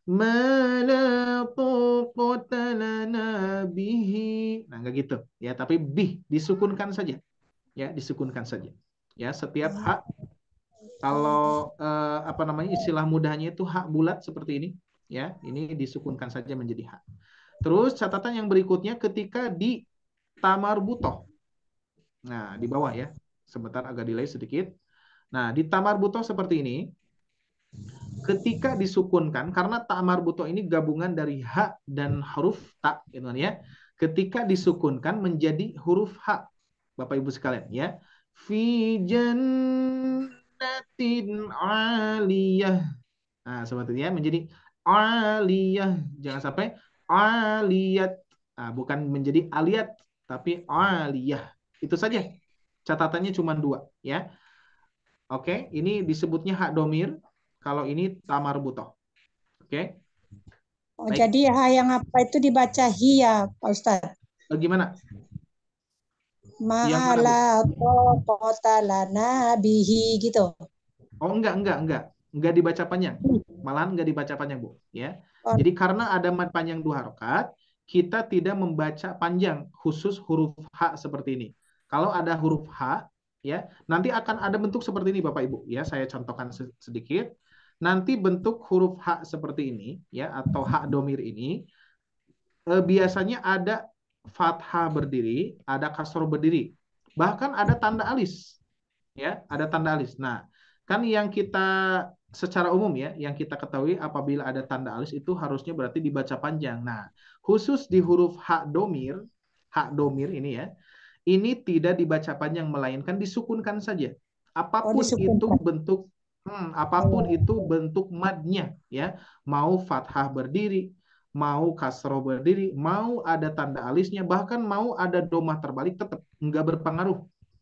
Mala taqata lana bihi. Nah, enggak gitu. Ya, tapi bih disukunkan saja. Ya, disukunkan saja. Ya, setiap hak kalau apa namanya istilah mudahnya itu hak bulat seperti ini. Ya, ini disukunkan saja menjadi hak. Terus catatan yang berikutnya ketika di tamarbutoh. Nah, di bawah ya. Sebentar agak delay sedikit. Nah, di tamarbutoh seperti ini. Ketika disukunkan, karena tamarbutoh ini gabungan dari ha dan huruf ta, gitu kan ya. Ketika disukunkan menjadi huruf ha. Bapak Ibu sekalian ya. Fi jannatin aliyah. Nah, seperti ini ya menjadi aliyah. Jangan sampai aliyat. Nah, bukan menjadi aliyat, tapi aliyah. Itu saja. Catatannya cuma 2 ya. Oke, ini disebutnya hak domir. Kalau ini tamarbutoh. Oke. Oh, Baik. jadi ha yang apa itu dibaca hiya, Pak Ustadz? Gimana? Ma'ala taqata lana bihi gitu. Oh, enggak dibaca panjang. Malahan enggak dibaca panjang, Bu, ya. Oh. Jadi karena ada mad panjang 2 harokat, kita tidak membaca panjang khusus huruf H seperti ini. Kalau ada huruf H, ya, nanti akan ada bentuk seperti ini, Bapak Ibu, ya. Saya contohkan sedikit. Nanti bentuk huruf H seperti ini, ya, atau H domir ini biasanya ada fathah berdiri, ada kasroh berdiri, bahkan ada tanda alis, ya, ada tanda alis. Nah, kan yang kita secara umum ya, yang kita ketahui apabila ada tanda alis itu harusnya berarti dibaca panjang. Nah, khusus di huruf hak domir ini ya, ini tidak dibaca panjang melainkan disukunkan saja. Apapun itu bentuk, apapun itu bentuk madnya ya, mau fathah berdiri, mau kasroh berdiri, mau ada tanda alisnya, bahkan mau ada domah terbalik tetap nggak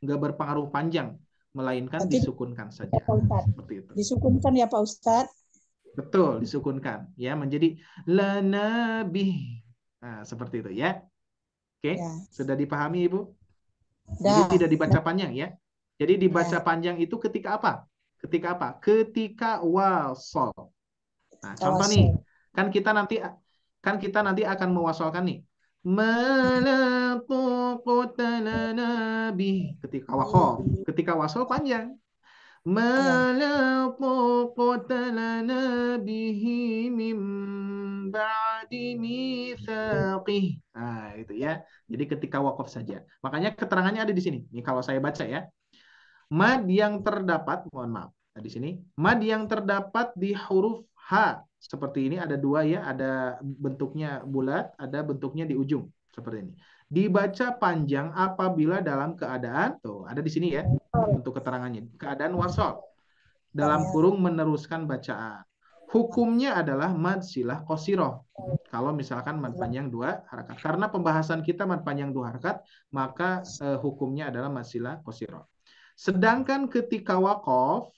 berpengaruh panjang. Melainkan berarti disukunkan saja. Seperti itu. Disukunkan ya Pak Ustadz? Betul, disukunkan. Ya, menjadi lanabih. Nah, seperti itu ya. Oke, ya. Sudah dipahami Ibu? Jadi tidak dibaca panjang ya. Jadi dibaca panjang itu ketika apa? Ketika apa? Ketika wasol. Nah, contoh nih. Kan kita nanti akan mewasolkan nih. Ketika wakof, ketika wasol panjang. Nah, itu ya. Jadi ketika wakof saja. Makanya keterangannya ada di sini. Ini kalau saya baca ya. Mad yang terdapat, mohon maaf. Nah, di sini, mad yang terdapat di huruf H seperti ini ada 2 ya, ada bentuknya bulat, ada bentuknya di ujung seperti ini. Dibaca panjang apabila dalam keadaan tuh ada di sini ya untuk keterangannya, keadaan wasol dalam kurung meneruskan bacaan. Hukumnya adalah mad silah qasiroh. Kalau misalkan mad panjang 2 harakat. Karena pembahasan kita mad panjang 2 harakat, maka hukumnya adalah mad silah qasiroh. Sedangkan ketika wakof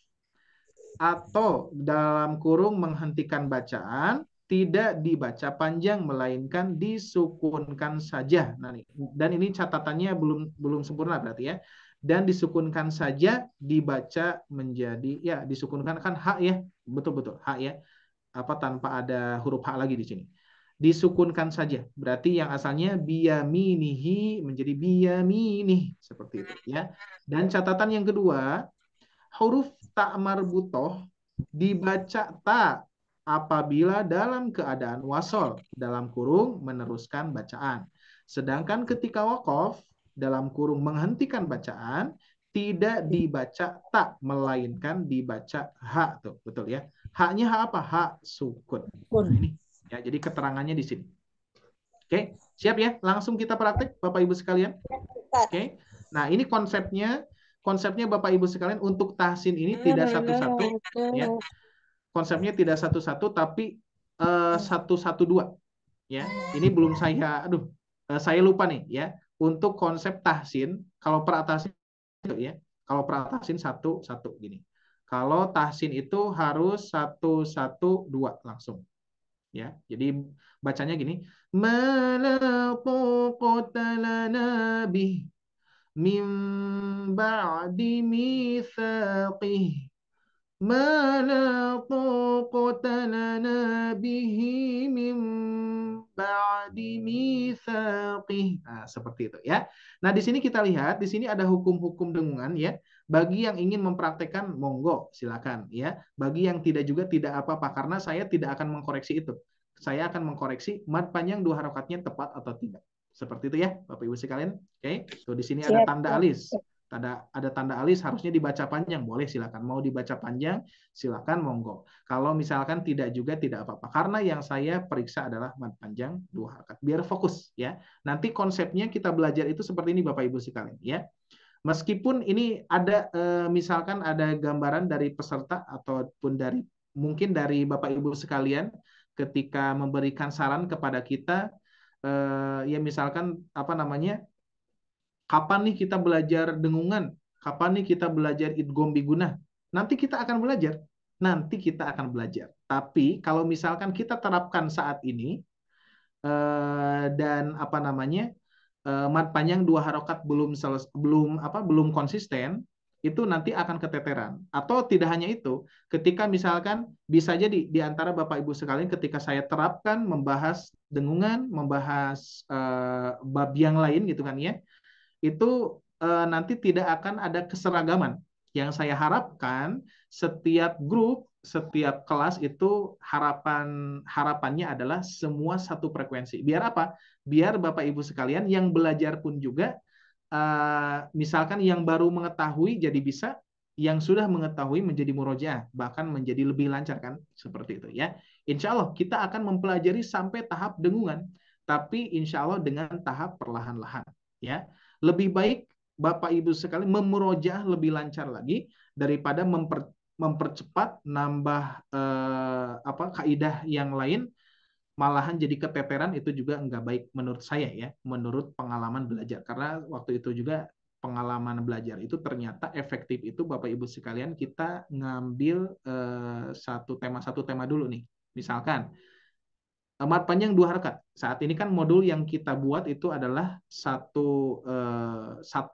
atau dalam kurung menghentikan bacaan tidak dibaca panjang melainkan disukunkan saja. Nah, dan ini catatannya belum sempurna berarti ya. dan disukunkan saja dibaca menjadi ya disukunkan kan hak ya, betul-betul hak ya, apa tanpa ada huruf hak lagi di sini. Disukunkan saja. Berarti yang asalnya biyaminihi menjadi biyaminih seperti itu ya. Dan catatan yang kedua, huruf ta marbutoh dibaca ta apabila dalam keadaan wasol dalam kurung meneruskan bacaan. Sedangkan ketika waqaf dalam kurung menghentikan bacaan tidak dibaca tak melainkan dibaca ha tuh betul ya. Haknya hak apa? Hak sukun. Nah, ini ya jadi keterangannya di sini. Oke, siap ya? Langsung kita praktek Bapak Ibu sekalian. Oke. Nah, ini konsepnya Bapak Ibu sekalian untuk tahsin ini tidak satu-satu ya. Konsepnya tidak satu-satu tapi 112 ya. Ini belum saya saya lupa nih ya. Untuk konsep tahsin kalau tahsin ya. Kalau tahsin 1-1 gini. Kalau tahsin itu harus 1-1-2 langsung. Ya. Jadi bacanya gini. Mala qutalana bih min ba'di mitsaqih ma la taqata lana bihi min ba'di mitsaqih. Nah, seperti itu ya. Nah, di sini kita lihat di sini ada hukum-hukum dengungan ya. Bagi yang ingin mempraktekkan monggo silakan ya. Bagi yang tidak juga tidak apa-apa karena saya tidak akan mengkoreksi itu. Saya akan mengkoreksi mad panjang 2 harokatnya tepat atau tidak. Seperti itu ya, Bapak Ibu sekalian. Oke. Tuh di sini ada tanda alis. Ada tanda alis harusnya dibaca panjang, boleh silakan. Mau dibaca panjang, silakan monggo. Kalau misalkan tidak juga tidak apa-apa. Karena yang saya periksa adalah mad panjang 2 harakat. Biar fokus ya. Nanti konsepnya kita belajar itu seperti ini Bapak Ibu sekalian ya. Meskipun ini ada misalkan ada gambaran dari peserta ataupun dari mungkin dari Bapak Ibu sekalian ketika memberikan saran kepada kita ya misalkan apa namanya? Kapan nih kita belajar dengungan? Kapan nih kita belajar idgham bigunah? Nanti kita akan belajar. Nanti kita akan belajar. Tapi kalau misalkan kita terapkan saat ini dan apa namanya mad panjang 2 harokat belum konsisten, itu nanti akan keteteran. Atau tidak hanya itu, ketika misalkan bisa jadi di antara Bapak Ibu sekalian ketika saya terapkan membahas dengungan, membahas bab yang lain gitu kan ya, itu nanti tidak akan ada keseragaman. Yang saya harapkan setiap grup, setiap kelas itu harapannya adalah semua satu frekuensi. Biar apa? Biar Bapak Ibu sekalian yang belajar pun juga misalkan yang baru mengetahui jadi bisa, yang sudah mengetahui menjadi murojaah, bahkan menjadi lebih lancar kan, seperti itu ya. Insya Allah kita akan mempelajari sampai tahap dengungan, tapi insya Allah dengan tahap perlahan-lahan ya. Lebih baik Bapak Ibu sekalian memurojaah lebih lancar lagi daripada mempercepat nambah kaidah yang lain malahan jadi keteteran, itu juga enggak baik menurut saya ya, menurut pengalaman belajar. Karena waktu itu juga pengalaman belajar itu ternyata efektif itu Bapak Ibu sekalian kita ngambil satu tema dulu nih. Misalkan mad panjang 2 harakat. Saat ini kan modul yang kita buat itu adalah satu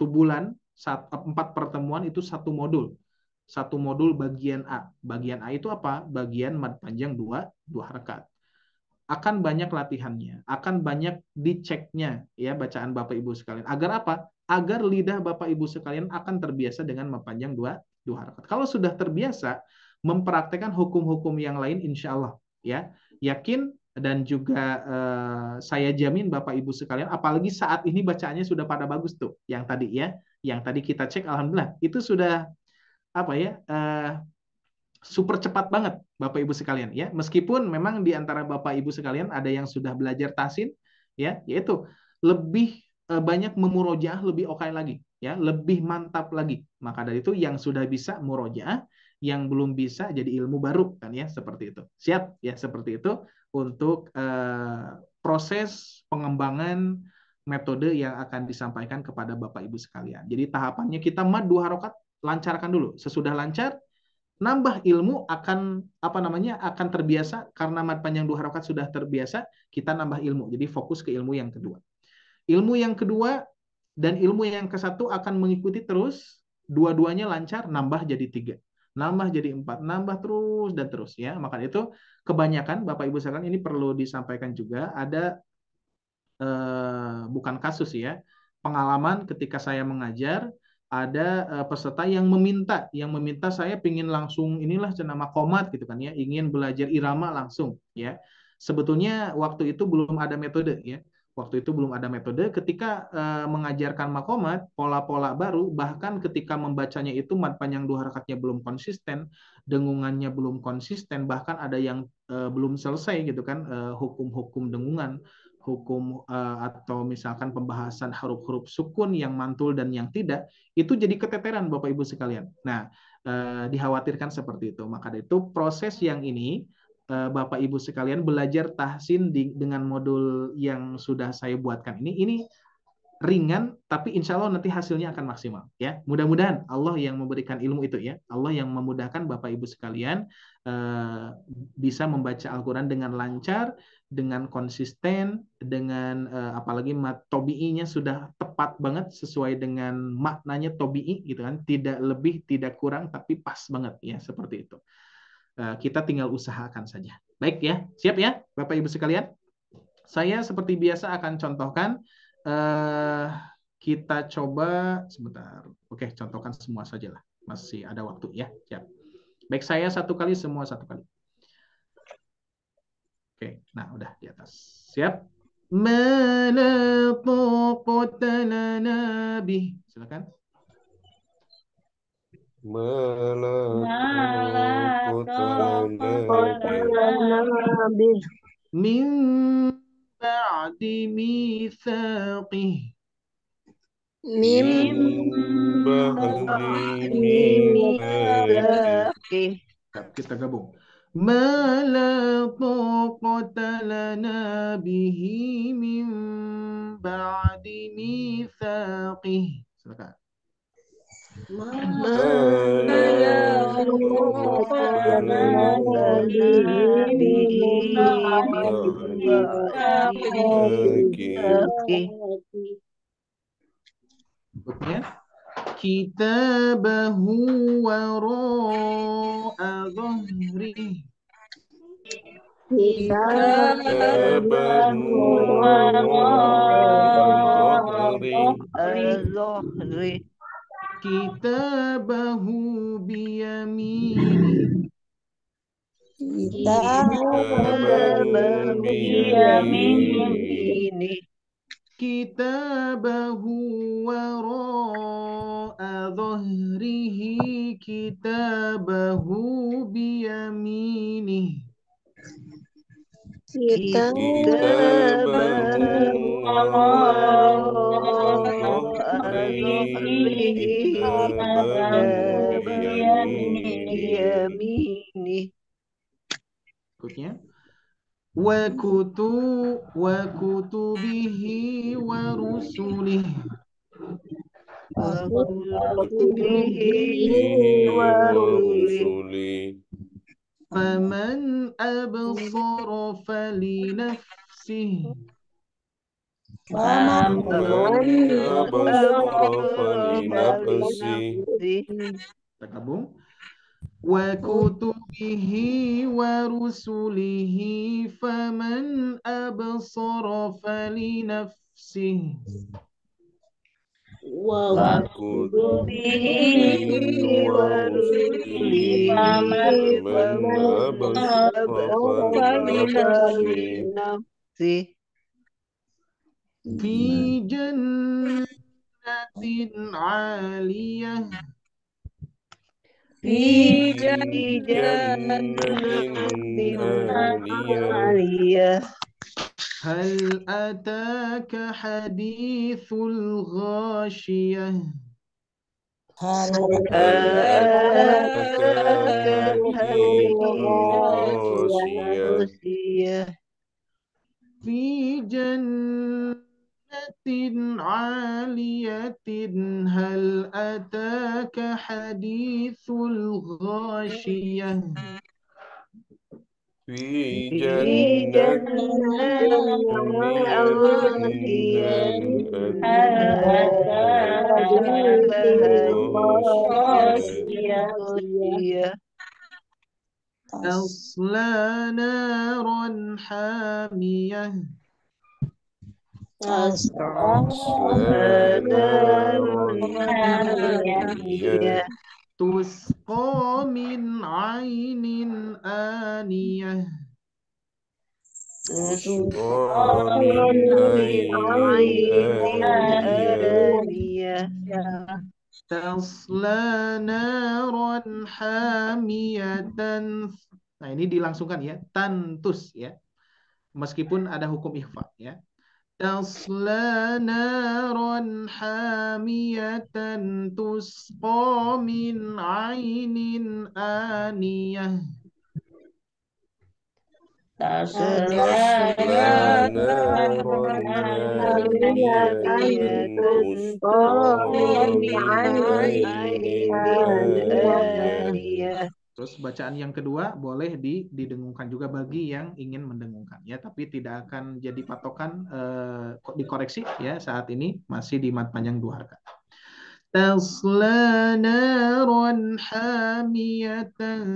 bulan, 4 pertemuan itu satu modul. Satu modul bagian A. Bagian A itu apa? Bagian mad panjang 2 harakat. Akan banyak latihannya, akan banyak diceknya ya bacaan Bapak Ibu sekalian. Agar apa? Agar lidah Bapak Ibu sekalian akan terbiasa dengan mad panjang 2 harakat. Kalau sudah terbiasa mempraktekkan hukum-hukum yang lain insya Allah ya, yakin dan juga saya jamin Bapak Ibu sekalian, apalagi saat ini bacaannya sudah pada bagus tuh, yang tadi ya, yang tadi kita cek, alhamdulillah itu sudah apa ya, super cepat banget Bapak Ibu sekalian ya. Meskipun memang di antara Bapak Ibu sekalian ada yang sudah belajar tahsin ya, yaitu lebih banyak memurojaah lebih oke lagi ya, lebih mantap lagi. Maka dari itu yang sudah bisa murojaah, yang belum bisa jadi ilmu baru kan ya, seperti itu. Siap ya, seperti itu untuk proses pengembangan metode yang akan disampaikan kepada Bapak Ibu sekalian. Jadi tahapannya kita mad 2 harokat, lancarkan dulu. Sesudah lancar, nambah ilmu akan akan terbiasa. Karena mad panjang 2 harokat sudah terbiasa, kita nambah ilmu. Jadi fokus ke ilmu yang kedua. Ilmu yang kedua Dan ilmu yang ke satu akan mengikuti terus, dua-duanya lancar, nambah jadi 3. Nambah jadi 4, nambah terus dan terus ya. Maka itu kebanyakan Bapak Ibu sekalian ini perlu disampaikan juga, ada bukan kasus ya, pengalaman ketika saya mengajar, ada peserta yang meminta saya pingin langsung inilah cenama komat gitu kan ya, ingin belajar irama langsung ya. Sebetulnya waktu itu belum ada metode ya. Waktu itu belum ada metode ketika mengajarkan makomat, pola-pola baru, bahkan ketika membacanya itu mad panjang 2 harakatnya belum konsisten, dengungannya belum konsisten, bahkan ada yang belum selesai gitu kan, hukum-hukum dengungan, hukum atau misalkan pembahasan huruf-huruf sukun yang mantul dan yang tidak, itu jadi keteteran Bapak Ibu sekalian. Nah, dikhawatirkan seperti itu. Maka itu proses yang ini Bapak Ibu sekalian belajar tahsin dengan modul yang sudah saya buatkan ini ringan, tapi insya Allah nanti hasilnya akan maksimal ya. Mudah-mudahan Allah yang memberikan ilmu itu ya, Allah yang memudahkan Bapak Ibu sekalian bisa membaca Al-Quran dengan lancar, dengan konsisten, dengan apalagi mat tobi'inya sudah tepat banget sesuai dengan maknanya tobi'i gitu kan, tidak lebih tidak kurang tapi pas banget ya, seperti itu. Kita tinggal usahakan saja. Baik ya, siap ya Bapak Ibu sekalian. Saya seperti biasa akan contohkan. Kita coba sebentar. Oke, contohkan semua saja lah. Masih ada waktu ya. Siap. Baik, saya 1 kali, semua 1 kali. Oke, nah udah di atas. Siap. Ma la taqata lana bih. Silakan. ما لا ما طاقة طاقة لنا لنا به Min ba'di mitsaqih. من من بعد ميثاقه ميثاقه Kita gabung. Ma la taqata lana bihi min ba'di mitsaqih. Silakan. ما ما ما لا لا طاقة طاقة لنا لنا به به من من بعد بعد ميثاقه ميثاقه Berikutnya. Kitabahu wara'a dhahri. كتابه وراء وراء ظهره ظهري Kitabahu biyamini. كتابه بيمينه بيمينه Kitabahu wara'a dhahrihi. Kitabahu biyamini. كتابه كتابه وراء وراء ظهره ظهره كتابه بيمينه بيمينه Berikutnya. Wa kutubihi wa rusulih. وكتبه ورسله ورسله Faman absara falinafsih. فمن فمن أبصر أبصر فلنفسه فلنفسه Kita gabung. Wa kutubihi wa rusulihi faman absara falinafsih. وكتبه ورسله ورسله فمن أبصر فلنفسه فلنفسه Fi jannatin 'aliyah. في في جنة جنة عالية عالية Hal ataka hadithul ghashiyah. هل أتاك أتاك حديث الغاشية الغاشية Fi jannatin 'aliyatin. Hal ataka hadithul ghashiyah. في في جنات جنات عالية أكواب غاشية غاشية تصلى نارا حامية تصلى نارا حامية تسقى من عين آنية تسقى من عين آنية آنية تصلى نارا حامية. Nah, ini dilangsungkan ya, tantus ya. Meskipun ada hukum ikhfa ya. تصلى نارا حامية تسقى من عين آنية. تصلى نارا حامية تسقى من عين آنية Terus bacaan yang kedua boleh didengungkan juga bagi yang ingin mendengungkan ya, tapi tidak akan jadi patokan, kok dikoreksi ya, saat ini masih di mad panjang 2 harakat. Tasla naran hamiyatan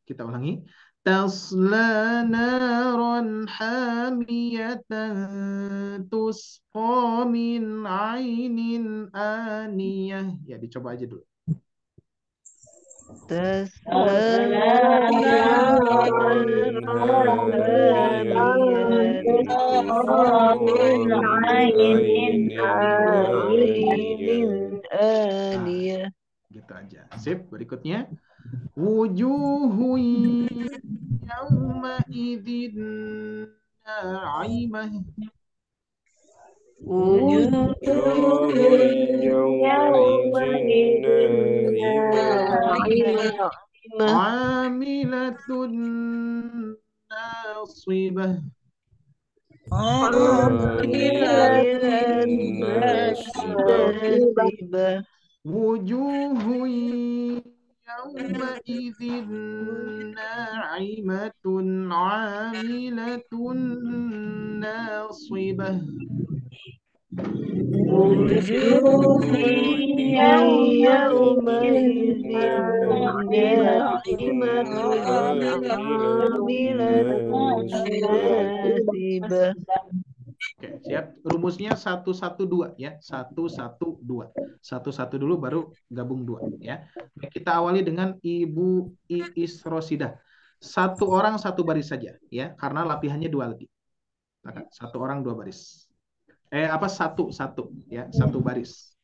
kita ulangi. Tasla naran hamiyatan tusqa min ainin aniyah. Ya, dicoba aja dulu. تصلى نارا حامية تسقى من عين آنية Gitu aja. Sip, berikutnya. Wujuhu yawma idzin na'imah. وجوه يومئذ ناعمة Amilatun nasibah. عاملة ناصبة Wujuhu yawma idzin na'imatun 'amilatun nasibah. وجوه يومئذ ناعمة عاملة ناصبة. Oke, siap. Rumusnya 112 ya. 112. 1 dulu baru gabung 2 ya. Kita awali dengan Ibu Iis Rosidah. 1 orang 1 baris saja ya, karena latihannya 2 lagi. Silakan. 1 orang 2 baris. Satu ya, 1 baris.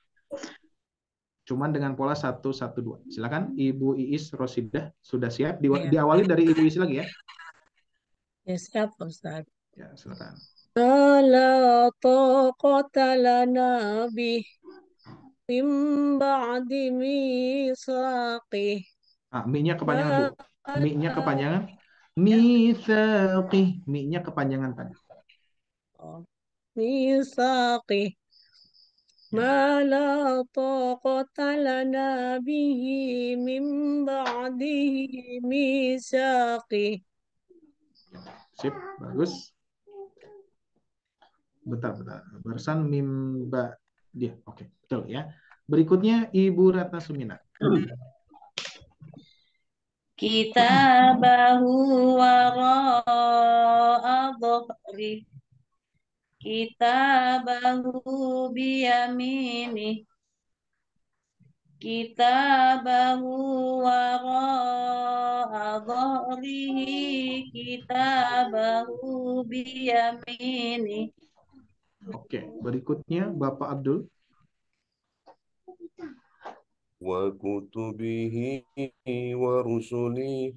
Cuman dengan pola 112. Silakan Ibu Iis Rosidah, sudah siap? Diawali dari Ibu Iis lagi ya. Ya siap, Ustaz. Ya, silakan. La taqata lana bih min ba'di misaqih. Mi-nya kepanjangan, Bu. Mi-nya kepanjangan. Mitsaqih. Mi-nya kepanjangan tadi. Misaqih. Ma la taqata lana bihi min ba'dihi misaqih. Sip, bagus. Bentar. Barusan mimba dia. Oke, betul ya. Berikutnya Ibu Ratna Sumina. Kitabahu wara'a dhahri. Kitabahu biyamini. Kitabahu wara'a dhahrihi. Kitabahu biyamini. Oke, berikutnya Bapak Abdul. Wa kutubihi wa rusuli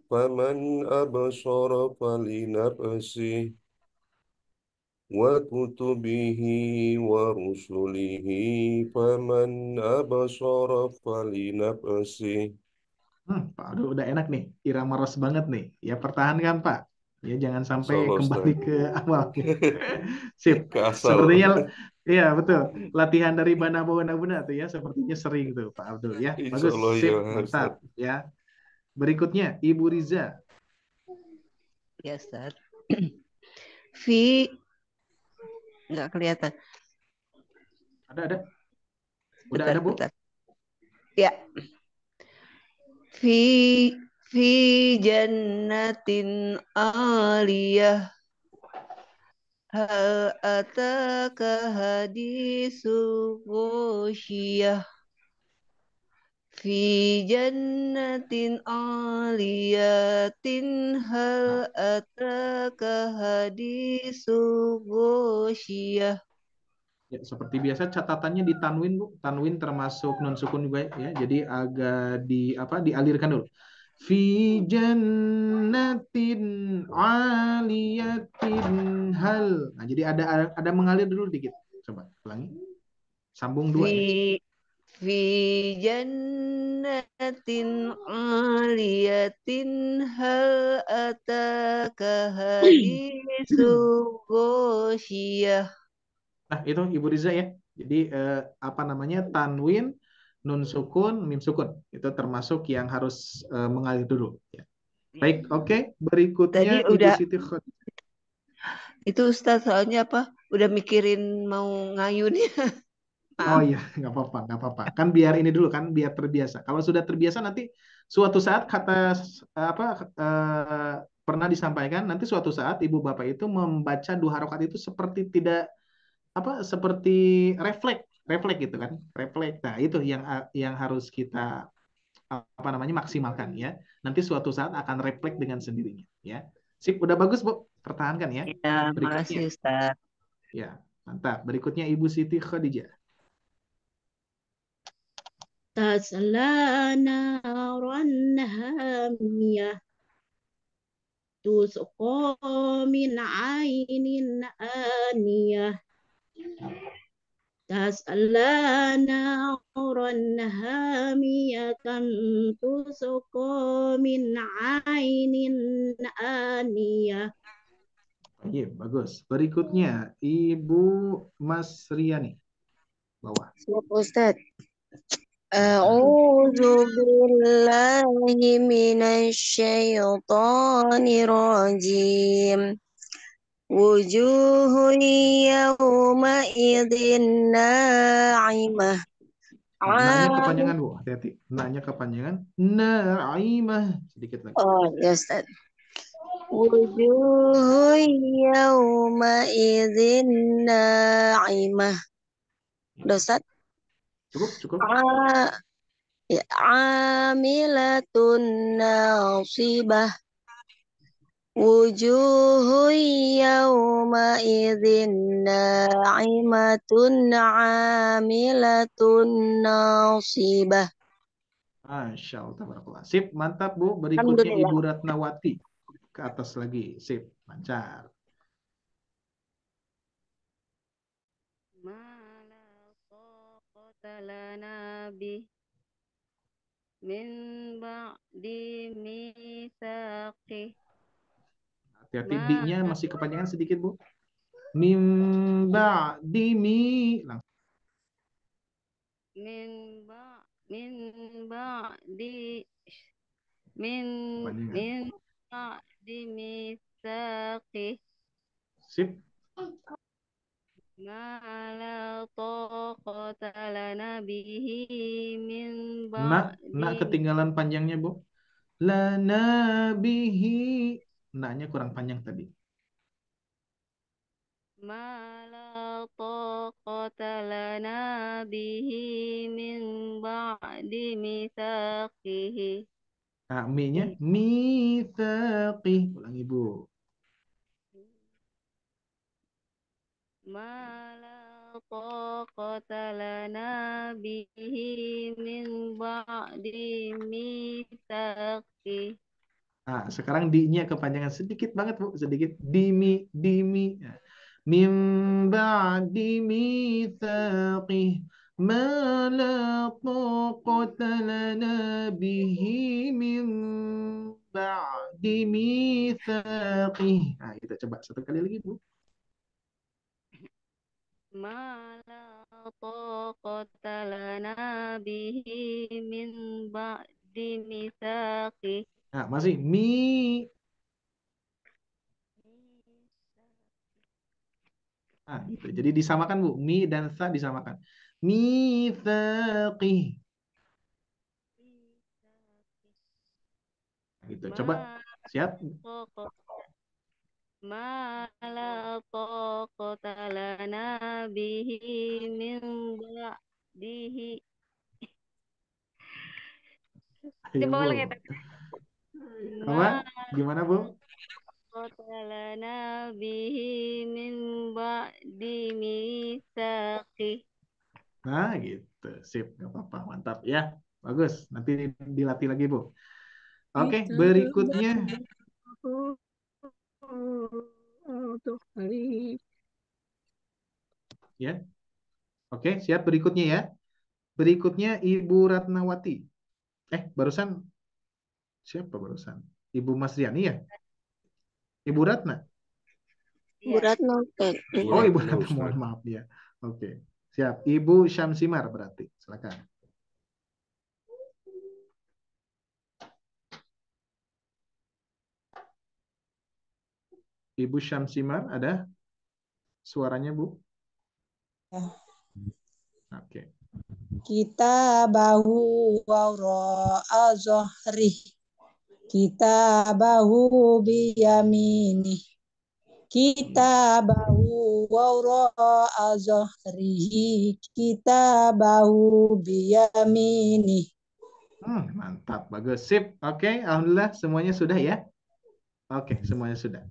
faman absara falinafsih wa kutubihi wa rusulihi faman absara falinafsih. Pak Abdul udah enak nih, irama ros banget nih. Ya, pertahankan Pak. Ya, jangan sampai Salah, kembali Ustaz. ke awal. Sip. Kasal. Sepertinya, iya betul. Latihan dari Bana Bana tuh ya, sepertinya sering tuh Pak Abdul ya. Insya Bagus, Allah sip, ya, mantap Ustaz. ya. Berikutnya Ibu Riza. Ya, Ustaz. Fi nggak kelihatan. Ada. Udah Bentar, ada, Bu? bentar. Ya. Fi fi jannatin aliyah. Hal ataka hadisul ghoshiyah. Fi jannatin aliyatin hal Nah, ataka hadisul ghoshiyah. ya, seperti biasa catatannya di tanwin, Bu. Tanwin termasuk non sukun juga ya. Jadi agak dialirkan dulu. Fi jannatin aliyatin hal. Nah, jadi ada mengalir dulu dikit. Coba ulangi. Sambung dua ya. Fi fi jannatin aliyatin hal ataka hadisul ghoshiyah. Nah, itu Ibu Riza ya. Jadi tanwin, nun sukun, mim sukun. Itu termasuk yang harus mengalir dulu ya. Baik, oke. Berikutnya Tadi Ibu udah Siti Khadijah. itu Ustaz soalnya apa? Udah mikirin mau ngayun ya. Oh Maaf. iya, nggak apa-apa, nggak apa-apa. Kan biar ini dulu kan, biar terbiasa. Kalau sudah terbiasa nanti suatu saat kata apa eh, pernah disampaikan, nanti suatu saat ibu bapak itu membaca dua harokat itu seperti tidak seperti refleks, refleks gitu kan, refleks. Nah itu yang harus kita maksimalkan ya. Nanti suatu saat akan refleks dengan sendirinya ya. Sip, udah bagus Bu, pertahankan ya. Ya, Berikutnya, makasih Ustaz. ya mantap. Berikutnya Ibu Siti Khadijah. تصلى نارا حامية تسقى من عين آنية تصلى نارا حامية تسقى من عين آنية. Iya, bagus. Berikutnya Ibu Masriani. Bawah. Siap, Ustaz. Mantap. A'udzu billahi minasyaitonir rajim. Wujuhun yawma idzin na'imah. Nah, kepanjangan Bu, hati-hati. Nanya kepanjangan. Naimah. Sedikit lagi. Oh, ya Ustaz. Wujuhun yawma idzin na'imah. Ustaz. Cukup. Ya, amilatun nasibah. Wujuhun yawma idzin na'imatun amilatun nasibah. Masya Allah, tabarakallah. Sip, mantap Bu. Berikutnya Alhamdulillah. Ibu Ratnawati. Ke atas lagi. Sip, lancar. ما لا طاقة لنا به من بعد ميثاقه Hati-hati ما di-nya masih kepanjangan sedikit Bu. Mimba dimi. Langsung. من بعد من بعد من Kepanjangan. من بعد ميثاقه Sip. ما لا طاقة لنا به من Nak بعد ketinggalan panjangnya Bu. Lana bihi. Naknya kurang panjang tadi. ما لا طاقة لنا به من بعد ميثاقه Nah, mi-nya mitsaqih. Ulangi Bu. ما لا طاقة لنا به من بعد ميثاقه Nah, sekarang di-nya kepanjangan sedikit banget Bu, sedikit. Dimi. Nah, Mim ba'di mitsaqih ma la taqata lana bihi min ba'di mitsaqih. Nah, kita coba satu kali lagi Bu. ما لا طاقة لنا به من بعد misaqi. Nah, masih mi. Nah, gitu. Jadi disamakan Bu, mi dan sa disamakan. Mitsaqih. Gitu. Coba Ma siap? Ma la taqata lana bihi min ba'dihi. Ayo Coba Bu. ulang ya, Teh. Apa? Ma Gimana Bu? taqata lana bihi min ba'di misaqi. Nah, gitu. Sip, nggak apa-apa. Mantap ya. Bagus. Nanti dilatih lagi Bu. Oke, Kita berikutnya untuk hari ya. Oke, siap berikutnya ya. Berikutnya Ibu Ratnawati. Barusan siapa barusan? Ibu Masriani ya? Ibu Ratna. Bu Ratno. Oh, Iya. Ibu Ratna, Ratna, Ustaz. mohon maaf ya. Oke. Siap. Ibu Syamsimar berarti. Silakan. Ibu Syamsimar ada suaranya, Bu? Oke. Kita bahu wara zohri. Kita bahu biyamini. Kita bahu wara zohri. Kita bahu biyamini. Mantap, bagus. Sip. Oke, alhamdulillah semuanya sudah ya. Oke, semuanya sudah.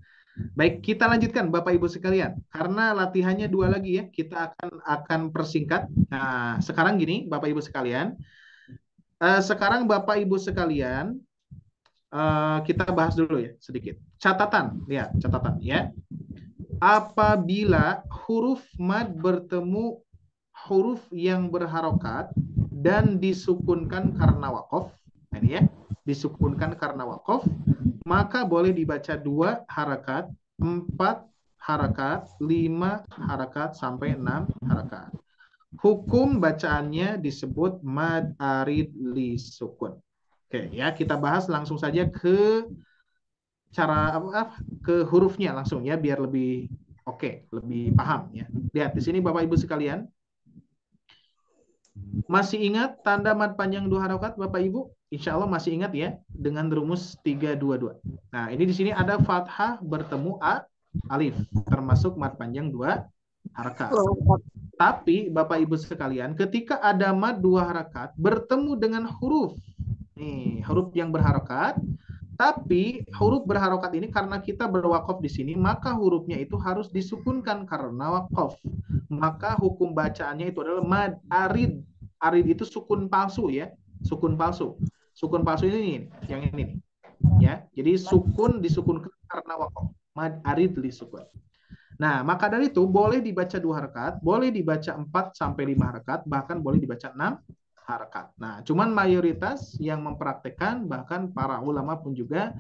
Baik, kita lanjutkan Bapak Ibu sekalian. Karena latihannya 2 lagi ya, kita akan persingkat. Nah, sekarang gini Bapak Ibu sekalian. Sekarang Bapak Ibu sekalian, kita bahas dulu ya sedikit. Catatan, lihat catatan ya. Apabila huruf mad bertemu huruf yang berharokat dan disukunkan karena wakof, ini ya, disukunkan karena wakof, maka boleh dibaca 2 harakat, 4 harakat, 5 harakat, sampai 6 harakat. Hukum bacaannya disebut mad arid li sukun. Oke ya, kita bahas langsung saja ke cara ke hurufnya langsung ya, biar lebih lebih paham ya. Lihat di sini Bapak Ibu sekalian. Masih ingat tanda mad panjang 2 harokat Bapak Ibu? Insya Allah masih ingat ya, dengan rumus 322. Nah, ini di sini ada fathah bertemu alif, termasuk mad panjang 2 harokat. Tapi Bapak Ibu sekalian, ketika ada mad 2 harokat bertemu dengan huruf, nih huruf yang berharokat, tapi huruf berharokat ini karena kita berwakof di sini, maka hurufnya itu harus disukunkan karena wakof. Maka hukum bacaannya itu adalah mad arid. Arid itu sukun palsu ya, sukun palsu. Sukun palsu ini yang ini nih. Ya, jadi sukun disukunkan karena wakof. Mad arid li sukun. Nah, maka dari itu boleh dibaca 2 harakat, boleh dibaca 4 sampai 5 harakat, bahkan boleh dibaca 6 harakat. Nah, cuman mayoritas yang mempraktekkan, bahkan para ulama pun juga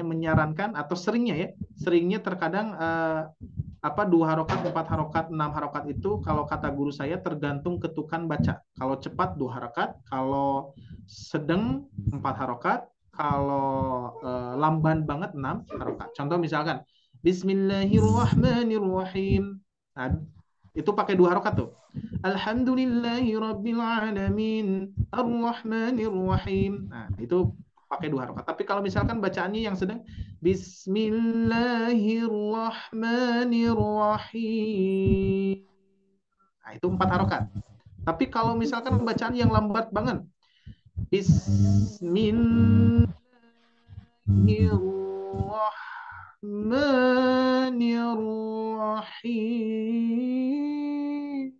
menyarankan atau seringnya terkadang 2 harokat, 4 harokat, 6 harokat itu kalau kata guru saya tergantung ketukan baca. Kalau cepat 2 harokat, kalau sedang 4 harokat, kalau lamban banget 6 harokat. Contoh misalkan Bismillahirrahmanirrahim. Nah, itu pakai 2 harokat tuh. Alhamdulillahirrabbilalamin. Ar-Rahmanirrahim. Nah, itu pakai 2 harokat. Tapi kalau misalkan bacaannya yang sedang Bismillahirrahmanirrahim. Nah, itu 4 harokat. Tapi kalau misalkan bacaan yang lambat banget, Bismillahirrahmanirrahim.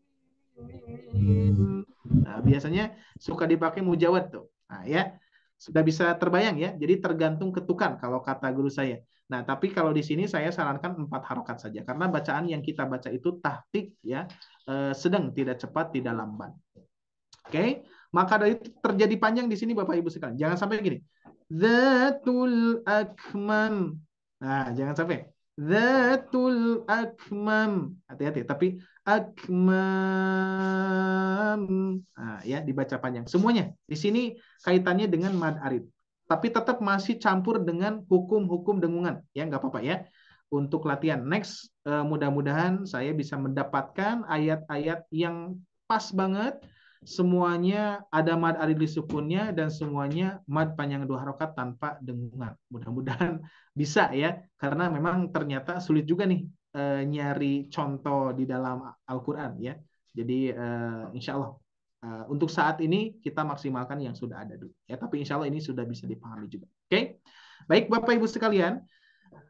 Nah, biasanya suka dipakai mujawad tuh. Nah, ya. Sudah bisa terbayang ya. Jadi tergantung ketukan kalau kata guru saya. Nah, tapi kalau di sini saya sarankan 4 harokat saja karena bacaan yang kita baca itu tahqiq ya, sedang, tidak cepat, tidak lamban. Oke? Maka dari itu terjadi panjang di sini Bapak Ibu sekalian. Jangan sampai gini. Zatul akmam. Nah, jangan sampai. Zatul akmam. Hati-hati, tapi akmam. Nah, ya dibaca panjang. Semuanya di sini kaitannya dengan mad arid. Tapi tetap masih campur dengan hukum-hukum dengungan. Ya, nggak apa-apa ya. Untuk latihan next, mudah-mudahan saya bisa mendapatkan ayat-ayat yang pas banget. Semuanya ada mad arid li sukunnya dan semuanya mad panjang 2 harokat tanpa dengungan. Mudah-mudahan bisa ya, karena memang ternyata sulit juga nih nyari contoh di dalam Al-Quran ya. Jadi insya Allah untuk saat ini kita maksimalkan yang sudah ada dulu ya. Tapi insya Allah ini sudah bisa dipahami juga. Oke, baik Bapak Ibu sekalian.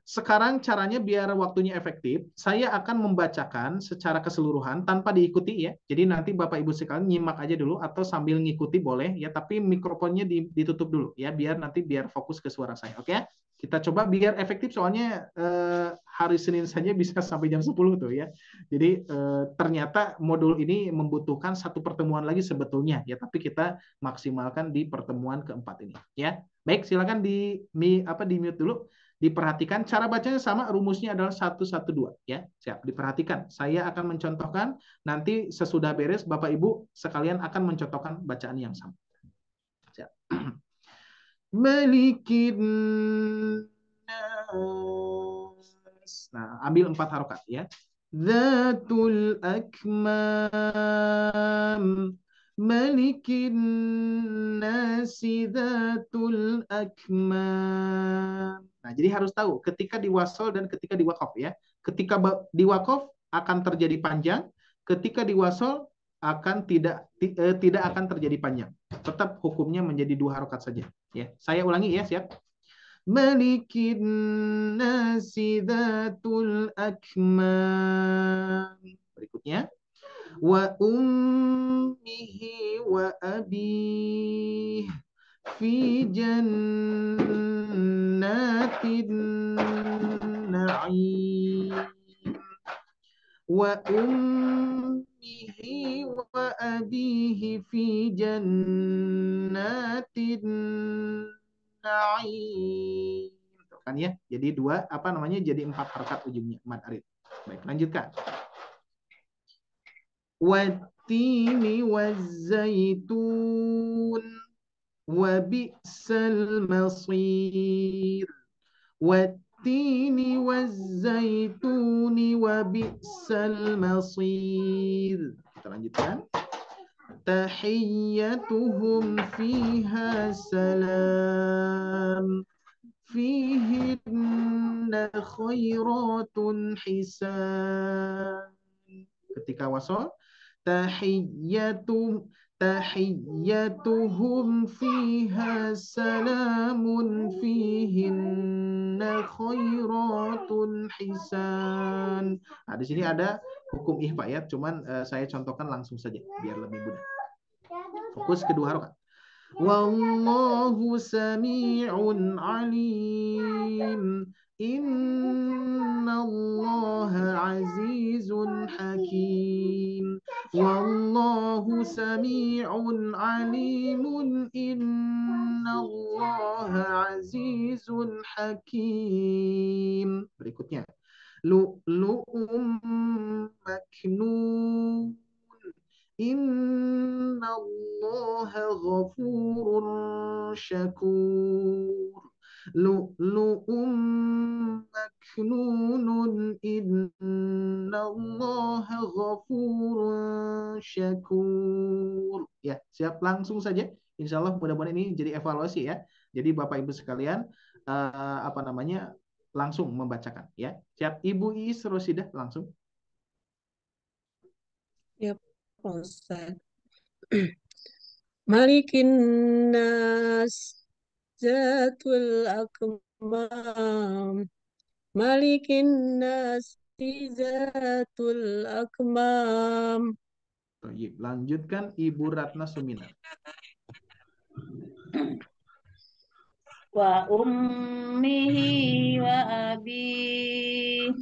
Sekarang caranya biar waktunya efektif, saya akan membacakan secara keseluruhan tanpa diikuti ya. Jadi nanti Bapak Ibu sekalian nyimak aja dulu atau sambil ngikuti boleh ya, tapi mikrofonnya ditutup dulu ya biar fokus ke suara saya. Oke? Kita coba biar efektif soalnya hari Senin saja bisa sampai jam 10 tuh ya. Jadi ternyata modul ini membutuhkan satu pertemuan lagi sebetulnya ya, tapi kita maksimalkan di pertemuan keempat ini ya. Baik, silakan di mute dulu. Diperhatikan cara bacanya sama, rumusnya adalah 112 ya. Siap, diperhatikan. Saya akan mencontohkan, nanti sesudah beres Bapak Ibu sekalian akan mencontohkan bacaan yang sama. Siap. Malikin nas. Nah, ambil 4 harokat ya. Zatul akmam. Malikin nasi zatul akmam. Nah, jadi harus tahu ketika di wasol dan ketika di wakof ya. Ketika di wakof akan terjadi panjang, ketika di wasol akan tidak akan terjadi panjang. Tetap hukumnya menjadi 2 harokat saja ya. Saya ulangi ya, siap. Malikin nasi zatul akmam. Berikutnya wa ummihi wa abih fi jannatin na'im wa ummihi wa abihi fi jannatin na'im. Tuh kan ya, jadi jadi 4 harokat ujungnya mad arid. Baik, lanjutkan. Wattini wazzaitun wa bi'sal masir. Wattini wazzaituni wa bi'sal masir. Kita lanjutkan. Tahiyyatuhum fiha salam. Fihinna khairatun hisan. Ketika wasol, tahiyyatuhum fiha salamun fihinna khairatun hisan. Nah, di sini ada hukum ihfa ya, cuman saya contohkan langsung saja biar lebih mudah. Fokus kedua harokat. Wallahu sami'un alim. Innallaha azizun hakim. Wallahu sami'un alimun. Innallaha azizun hakim. Berikutnya. Lu'lu'um maknun. Innallaha ghafurur syakur. Lu'lu'um maknunun. Innallaha ghafurur syakur. Ya, siap, langsung saja. Insya Allah mudah-mudahan ini jadi evaluasi ya. Jadi Bapak Ibu sekalian langsung membacakan ya. Siap, Ibu Iis Rosidah langsung. Ya, Pak Ustaz. Malikin nas zatul akmam. Malikin nas zatul akmam. Baik, lanjutkan Ibu Ratna Suminar. Wa ummihi wa abi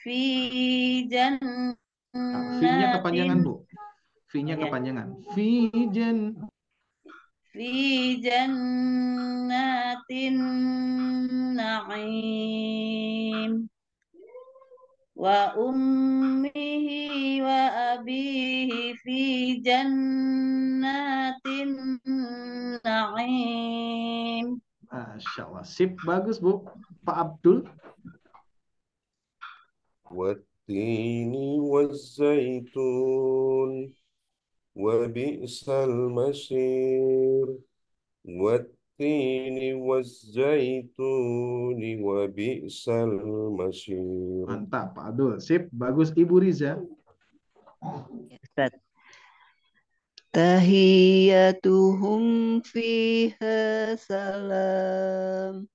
fi jannatin. V-nya kepanjangan, Bu. V-nya kepanjangan. Fi jannatin na'im. وأمه وأبيه في جنات النعيم. Masya Allah. Sip, bagus Bu. Pak Abdul. والتين والزيتون وبئس المصير والتين والزيتون وبئس المصير. Mantap, Pak Abdul. Sip, bagus. Ibu Riza. Ustaz. Tahiyyatuhum fiha salam.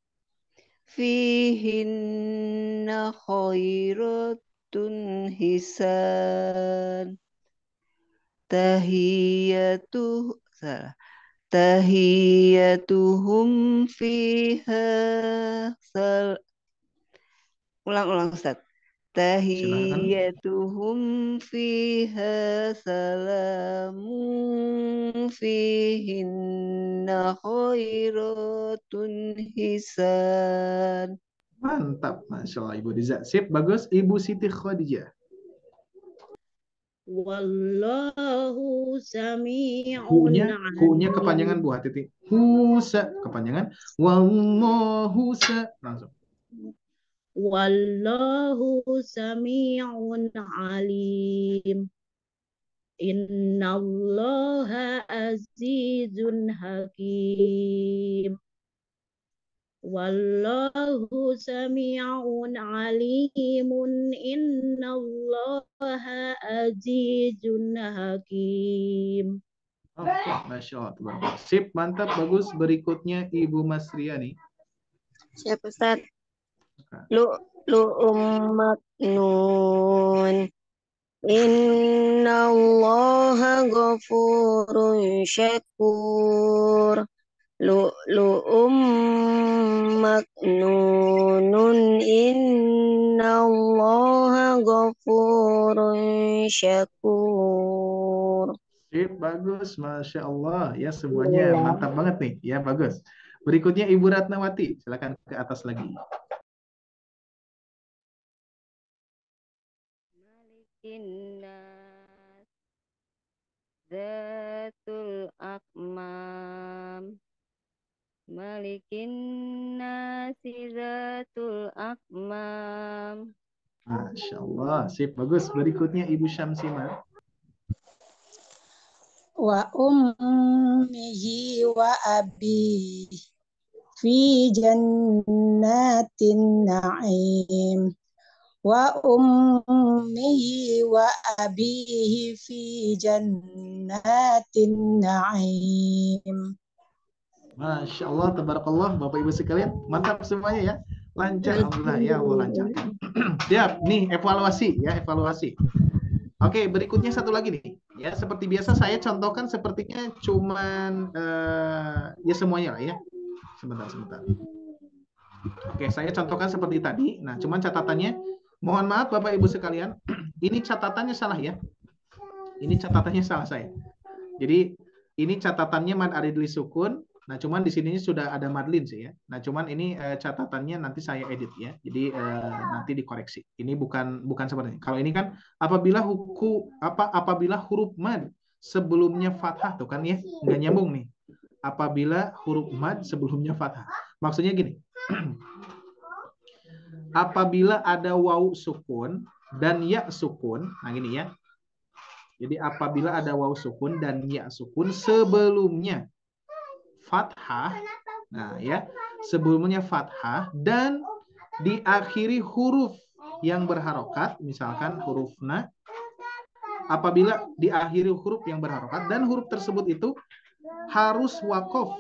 Fihinna khairatun hisan. Tahiyyatuhum fiha salam. Ulang Ustaz. Silakan. Tahiyyatuhum fiha salamun fihinna khairatun hisan. Mantap, Masya Allah Ibu Riza. Sip, bagus. Ibu Siti Khadijah. Wallahu sami'un Hu-nya kepanjangan alim. Bu Hati. Husa kepanjangan. Wallahu sa. Langsung. Wallahu sami'un alim. Innallaha azizun hakim. Wallahu sami'un alimun. Innallaha azizun hakim. Oke, Masya Allah. Sip, mantap, bagus. Berikutnya Ibu Masriani. Siap Ustaz. Maknun. Innallaha ghafurun syakur. Maknunun. Innallaha ghafurun syakur. Sip, bagus. Masya Allah. Ya, semuanya mantap banget nih. Ya, bagus. Berikutnya Ibu Ratnawati. Silakan ke atas lagi. Malikinnas Zatul Akmam Malikinnas Zatul Akmam. Masya Allah. Sip, bagus. Berikutnya Ibu Syamsima. Wa ummihi wa abi fi jannatin na'im. Wa ummihi wa abihi fi jannatin na'im. Masya Allah, tabarakallah, Bapak Ibu sekalian, mantap semuanya ya, lancar, alhamdulillah ya Allah lancar. Siap, nih evaluasi ya, evaluasi. Oke, berikutnya satu lagi nih, ya seperti biasa saya contohkan sepertinya cuman ya semuanya lah ya. Sebentar. Oke, saya contohkan seperti tadi. Nah, cuman catatannya, mohon maaf Bapak Ibu sekalian, ini catatannya salah ya. Ini catatannya salah saya. Jadi ini catatannya mad aridli sukun. Nah, cuman di sini sudah ada madlin sih ya. Nah, cuman ini catatannya nanti saya edit ya. Jadi nanti dikoreksi. Ini bukan seperti ini. Kalau ini kan apabila huruf mad sebelumnya fathah tuh kan ya, nggak nyambung nih. Apabila huruf mad sebelumnya fathah. Maksudnya gini. Apabila ada waw sukun dan ya sukun, nah gini ya. Jadi apabila ada waw sukun dan ya sukun sebelumnya fathah, nah ya, sebelumnya fathah dan diakhiri huruf yang berharokat, misalkan huruf na, apabila diakhiri huruf yang berharokat dan huruf tersebut itu harus wakof,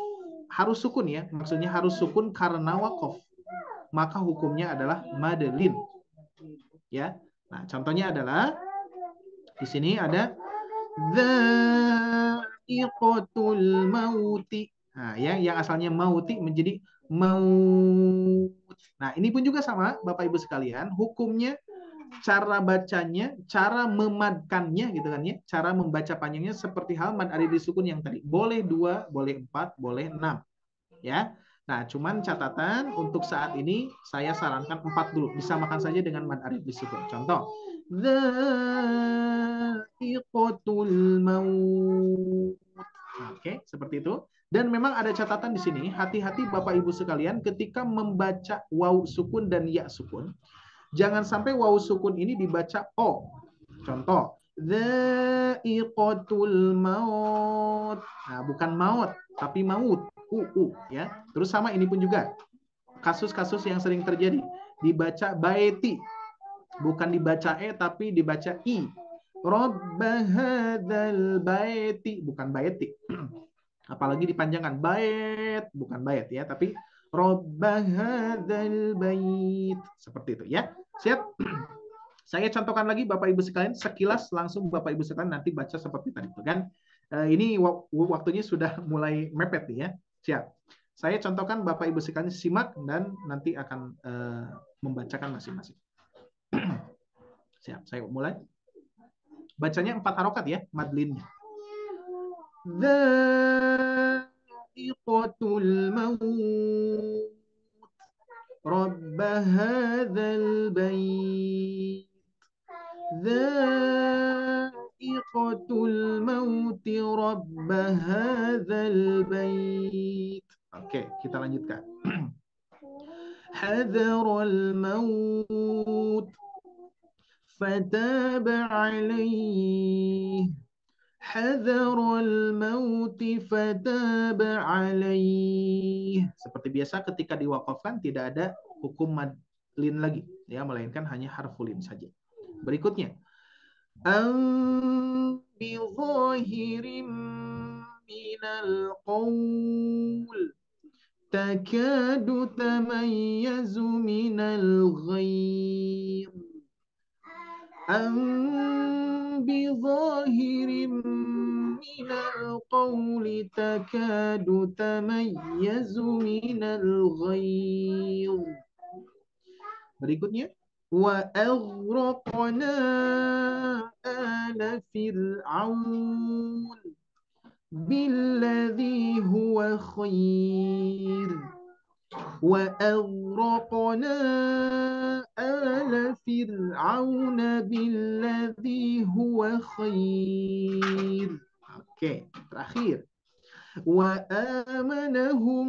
harus sukun ya, maksudnya harus sukun karena wakof, maka hukumnya adalah madlin. Ya, nah contohnya adalah di sini ada dha'iqatul mauti. Nah, yang asalnya mauti menjadi maut. Nah, ini pun juga sama Bapak Ibu sekalian, hukumnya cara bacanya, cara memadkannya gitu kan ya, cara membaca panjangnya seperti hal mad aridli sukun yang tadi. Boleh 2, boleh 4, boleh 6. Ya. Nah, cuman catatan untuk saat ini saya sarankan 4 dulu. Disamakan saja dengan mad arif disukun. Contoh, dha'iqatul maut. Oke, seperti itu. Dan memang ada catatan di sini, hati-hati Bapak Ibu sekalian ketika membaca waw sukun dan ya sukun. Jangan sampai waw sukun ini dibaca o. Contoh, dha'iqatul maut. Nah, bukan maut, tapi maut. Ya. Terus sama ini pun juga. Kasus-kasus yang sering terjadi. Dibaca baeti. Bukan dibaca tapi dibaca i. Rabba hadzal baiti. Bukan baiti. Apalagi dipanjangkan. Bait. Bukan bait ya. Tapi Rabba hadzal bait. Seperti itu ya. Siap? Saya contohkan lagi Bapak Ibu sekalian, sekilas langsung Bapak Ibu sekalian nanti baca seperti tadi kan. Ini waktunya sudah mulai mepet nih ya. Siap. Saya contohkan Bapak Ibu sekalian simak dan nanti akan membacakan masing-masing. Siap, saya mulai. Bacanya 4 harokat ya, madlinnya. Dha'iqatul maut. Rabb hadzal bait. Dha'iqatul maut rabb hadzal bait. Oke, kita lanjutkan. Hadzaral maut fataba alaih. Hadzaral maut fataba alaih. Seperti biasa ketika diwakafkan tidak ada hukum madlin lagi ya, melainkan hanya harfulin saja. Berikutnya, بظاهر من القول تكاد تميز من الغيظ بظاهر من القول تكاد تميز من الغيظ. Berikutnya, وأغرقنا آل فرعون بالذي هو خير. وأغرقنا آل فرعون بالذي هو خير. Oke, terakhir. وآمنهم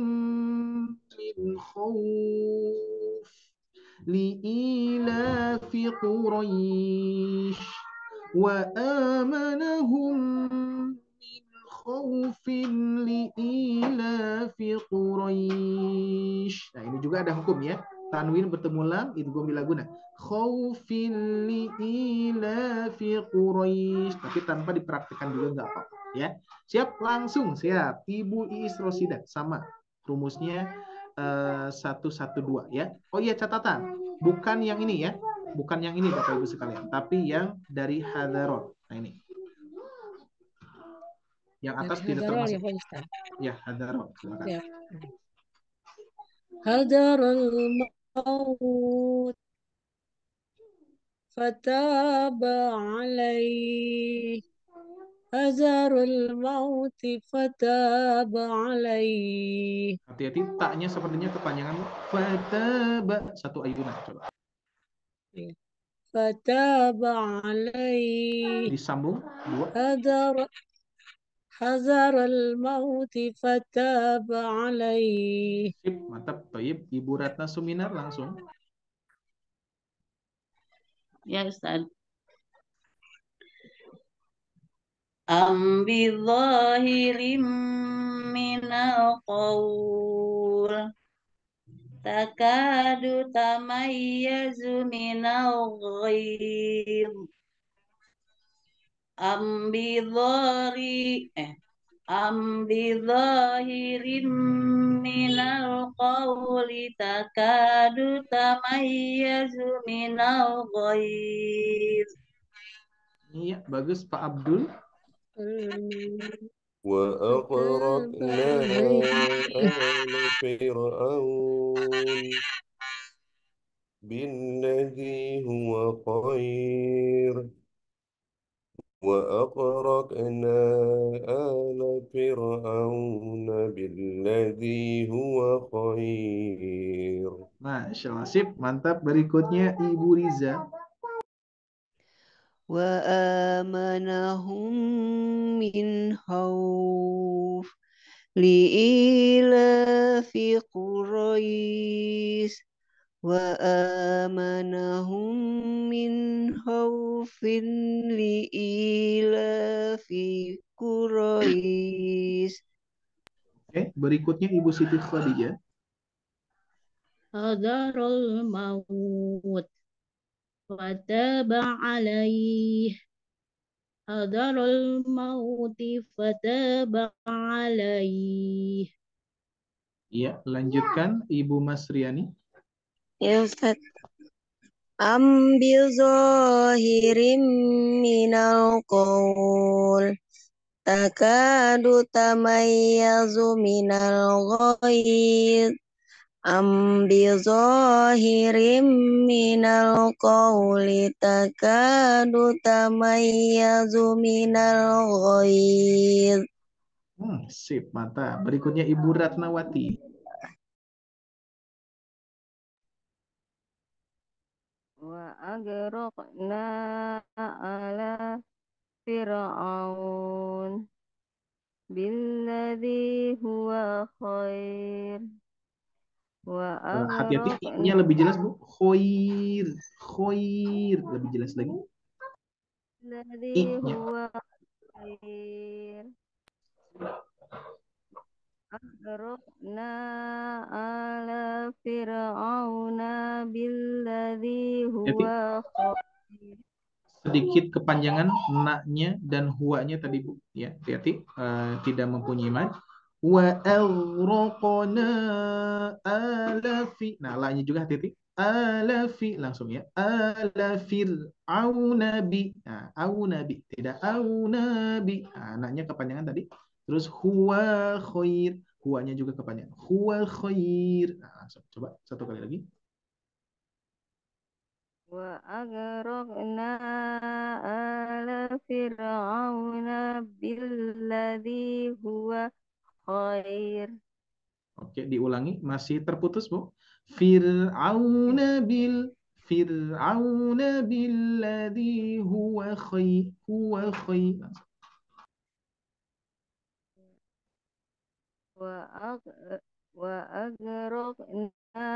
من خوف لإيلاف قريش. وآمنهم من خوف لإيلاف قريش. Nah, ini juga ada hukum ya. Tanwin bertemu lam, idgham bila guna. Khaufin li'ilafi Quraisy. Tapi tanpa dipraktikkan juga nggak apa-apa ya. Siap, langsung siap. Ibu Iis Rosida sama rumusnya 112 ya. Oh iya, catatan. Bukan yang ini ya. Bukan yang ini Bapak Ibu sekalian, tapi yang dari Hadzaron. Nah, ini. Yang atas tidak termasuk. Ya, Hadzaron. Silakan. Ya. Hadzaral maut fataba alaih. Hazarul mauti fataba alaih. Hati-hati, taknya sepertinya kepanjangan. Fataba. Satu ayunan coba. Fataba alaih. Disambung dua. Hazarul mauti fataba alaih. Sip, mantap. Baik, Ibu Ratna Suminar langsung. Ya Ustaz. Bizahirim minal qaul takadu tamayyazu minal ghaib. Bizahirim minal qauli takadu tamayyazu minal ghaib. Iya, bagus Pak Abdul. وأغرقنا آل فرعون بالذي هو خير وأغرقنا آل فرعون بالذي هو خير. Masya Allah, sip, mantap. Berikutnya Ibu Riza. وآمنهم من خوف لإيلاف قريش وآمنهم من خوف لإيلاف قريش. Oke, berikutnya Ibu Siti Khadijah. Hadarul maut fataba alaih. Hadarul mauti fataba alaih. Iya, lanjutkan Ibu Masriani. Ya Ustaz. Ambil zahirim minal qaul takadu tamayyazu minal ghaid. Ambil zahirim minal qauli takadu tamayyazu minal ghaid. Sip, mantap. Berikutnya Ibu Ratnawati. Wa agraqna ala fir'aun billadzi huwa khair wa Hati-hati, agraqna I-nya lebih jelas, Bu. Khoir. Khoir. Lebih jelas lagi. billadzi I-nya. huwa khair agraqna ala fir'auna billadzi Jadi huwa khair. sedikit kepanjangan na-nya dan huwa-nya tadi, Bu. Ya, hati-hati. Tidak mempunyai mad. Wa aghraqna ala fi. Nah, la-nya juga hati-hati. Ala fi langsung ya. Ala fir'auna bi. Nah, auna bi. Tidak auna bi. Nah, na-nya kepanjangan tadi. Terus huwa khair. Huwa-nya juga kepanjangan. Huwa khair. Nah, langsung. Coba satu kali lagi. Wa agraqna ala fir'auna billadzi huwa khair. Oke, diulangi. Masih terputus, Bu. Fir'auna billadzi huwa khair. Huwa khair. Wa agraqna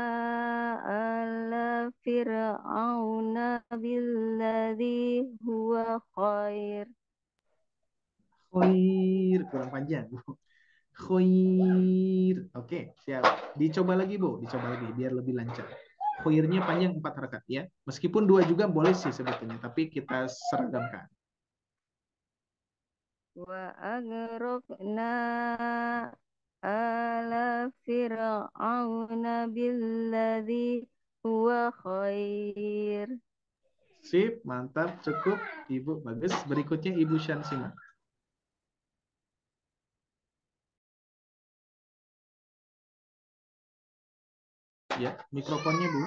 ala fir'auna billadzi huwa khair. Khair. Kurang panjang, Bu. Khair. Oke, siap. Dicoba lagi, Bu. Dicoba lagi biar lebih lancar. Khairnya panjang 4 harakat ya. Meskipun 2 juga boleh sih sebetulnya, tapi kita seragamkan. Wa agraqna ala fir'auna billadzi huwa khair. Sip, mantap, cukup. Ibu bagus. Berikutnya Ibu Syansima. Ya, mikrofonnya, Bu.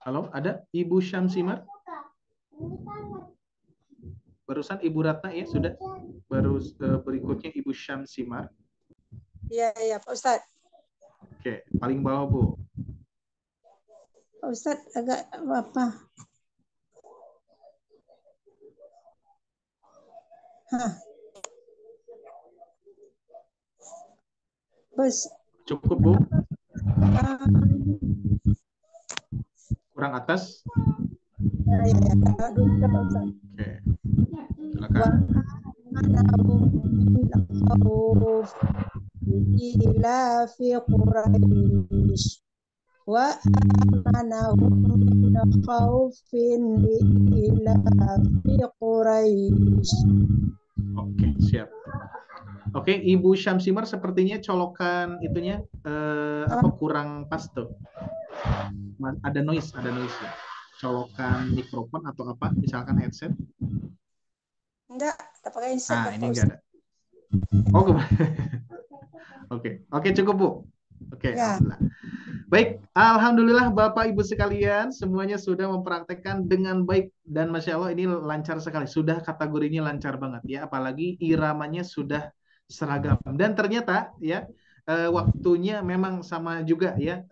Halo, ada Ibu Syamsimar? Barusan Ibu Ratna ya, sudah. Berikutnya Ibu Syamsimar. Iya, iya, Pak Ustadz. Oke, paling bawah, Bu. Pak Ustadz agak apa? Hah. Bos. Cukup, Bu. Kurang atas. Oke. Silakan. Ila fi Quraisy wa amanahum min khaufin ila fi Quraisy. Oke, siap. Oke, Ibu Syamsimar sepertinya colokan itunya kurang pas tuh. Ada noise ya. Colokan mikrofon atau apa, misalkan headset. Enggak, pakai headset. Nah, ini enggak ada. Oh, Oke, cukup, Bu. Oke, ya. alhamdulillah. Baik, alhamdulillah Bapak Ibu sekalian semuanya sudah mempraktekkan dengan baik dan Masya Allah ini lancar sekali. Sudah kategorinya lancar banget ya, apalagi iramanya sudah seragam. Dan ternyata ya waktunya memang sama juga ya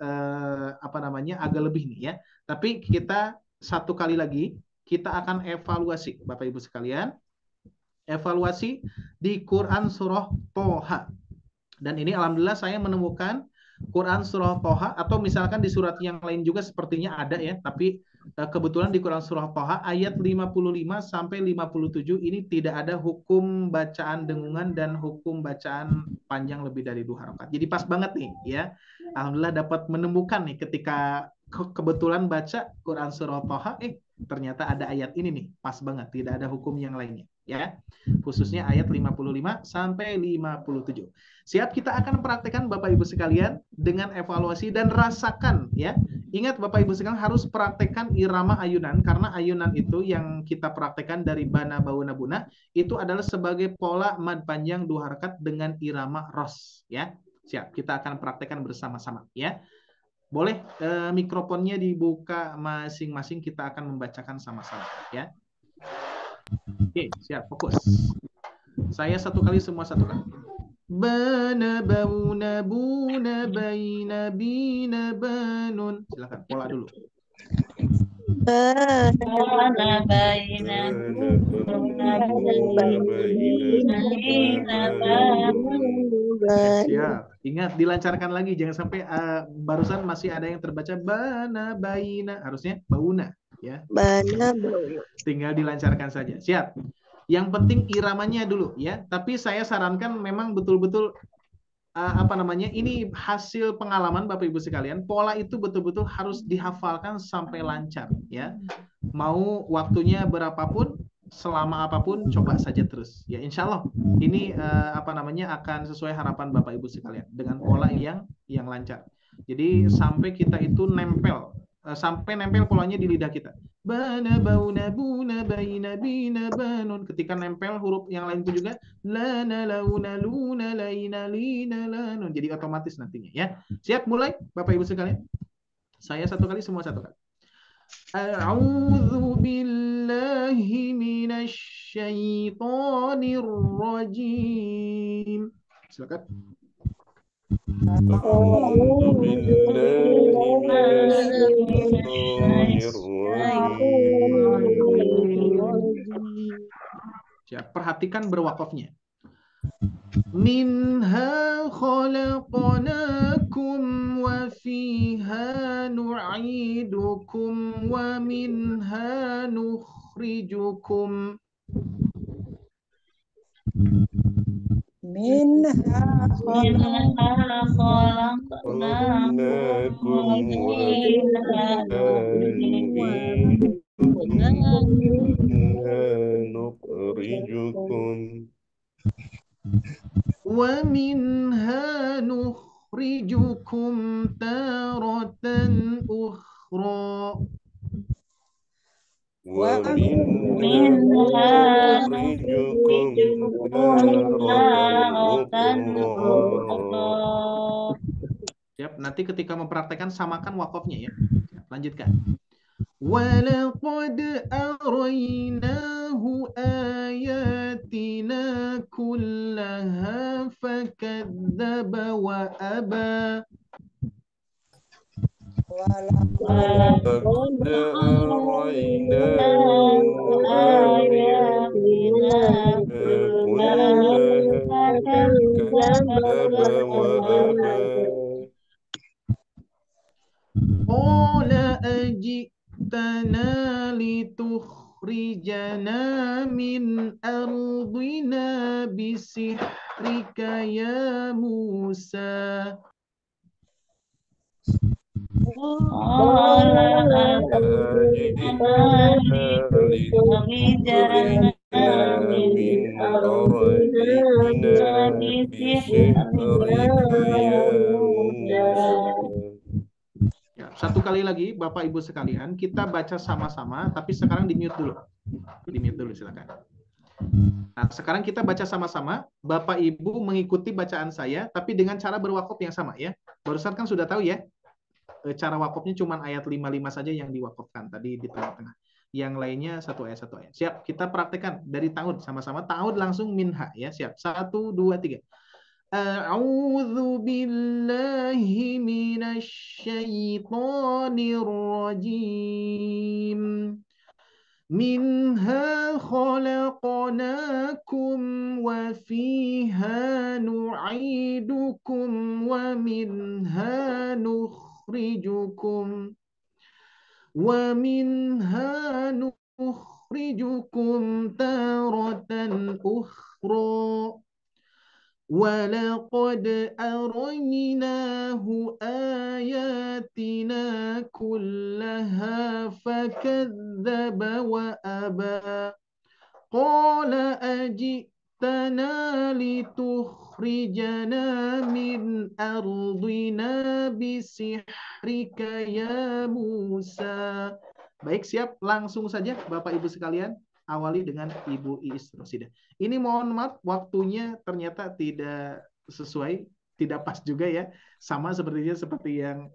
apa namanya agak lebih nih ya. Tapi kita satu kali lagi kita akan evaluasi Bapak Ibu sekalian. Evaluasi di Quran surah Toha. Dan ini alhamdulillah saya menemukan Quran surah Toha atau misalkan di surat yang lain juga sepertinya ada ya, tapi kebetulan di Quran surah Toha ayat 55 sampai 57 ini tidak ada hukum bacaan dengungan dan hukum bacaan panjang lebih dari 2 rakaat. Jadi pas banget nih ya. Alhamdulillah dapat menemukan nih ketika kebetulan baca Quran surah Toha ternyata ada ayat ini nih, pas banget, tidak ada hukum yang lainnya ya. Khususnya ayat 55 sampai 57. Siap, kita akan praktekkan Bapak Ibu sekalian dengan evaluasi dan rasakan ya. Ingat Bapak Ibu sekalian harus praktekkan irama ayunan karena ayunan itu yang kita praktekkan dari bana bauna buna itu adalah sebagai pola mad panjang 2 harakat dengan irama ros ya. Siap, kita akan praktekkan bersama-sama ya. Boleh mikrofonnya dibuka masing-masing, kita akan membacakan sama-sama ya. Oke, siap, fokus. Saya satu kali, semua satu kali. Bana bauna buna baina bina banun. Silakan pola dulu. Bana baina buna baina banun. Siap. Ingat dilancarkan lagi, jangan sampai barusan masih ada yang terbaca bana baina, harusnya bauna ya. Bana bauna. Tinggal dilancarkan saja. Siap. Yang penting iramanya dulu ya. Tapi saya sarankan memang betul-betul apa namanya? Ini hasil pengalaman Bapak Ibu sekalian. Pola itu betul-betul harus dihafalkan sampai lancar ya. Mau waktunya berapapun, selama apapun, coba saja terus ya. Insya Allah ini apa namanya akan sesuai harapan Bapak Ibu sekalian dengan pola yang lancar. Jadi sampai kita itu nempel, sampai nempel polanya di lidah kita. Bana bauna buna baina bina banun. Ketika nempel huruf yang lain itu juga lana launa luna laina lina lanun. Jadi otomatis nantinya ya. Siap mulai Bapak Ibu sekalian? Saya satu kali, semua satu kali. A'udzu billahi minasy syaithanir rajim. Silakan. أعوذ بالله من الشيطان الرجيم. Siap, perhatikan berwakafnya. Minha khalaqnakum wa fiha nu'idukum wa minha nukhrijukum. Minha خلقناكم ومنها نخرجكم تارة أخرى Siap, nanti ketika mempraktekkan samakan wakafnya ya. Lanjutkan. وَلَقَدْ أَرَيْنَاهُ آيَاتِنَا كُلَّهَا فَكَذَّبَ وَأَبَى ولقد أريناه آياتنا كلها فكذب وأبى قال أجئتنا لتخرجنا من أرضنا بسحرك يا موسى قال أجئتنا لتخرجنا من أرضنا بسحرك يا موسى. Satu kali lagi Bapak Ibu sekalian, kita baca sama-sama, tapi sekarang di-mute dulu. Di-mute dulu silakan. Nah, sekarang kita baca sama-sama, Bapak Ibu mengikuti bacaan saya, tapi dengan cara berwakaf yang sama ya. Barusan kan sudah tahu ya. cara wakafnya cuma ayat 55 saja yang diwakafkan tadi di tengah-tengah. Yang lainnya satu ayat. Siap, kita praktekkan dari Ta'ud sama-sama. Ta'ud langsung minha ya. Siap. 1, 2, 3. A'udzu billahi minasyaitonir rajim. Minha khalaqnakum wa fiha nu'idukum wa minha nukhrijukum taratan ukhra ولقد أريناه آياتنا كلها فكذب وأبى قال أجئتنا لتخرجنا من أرضنا بسحرك يا موسى. Baik, siap. Langsung saja Bapak Ibu sekalian, awali dengan Ibu Iis Rosidah. Ini mohon maaf, waktunya ternyata tidak sesuai, tidak pas juga ya. Sama seperti yang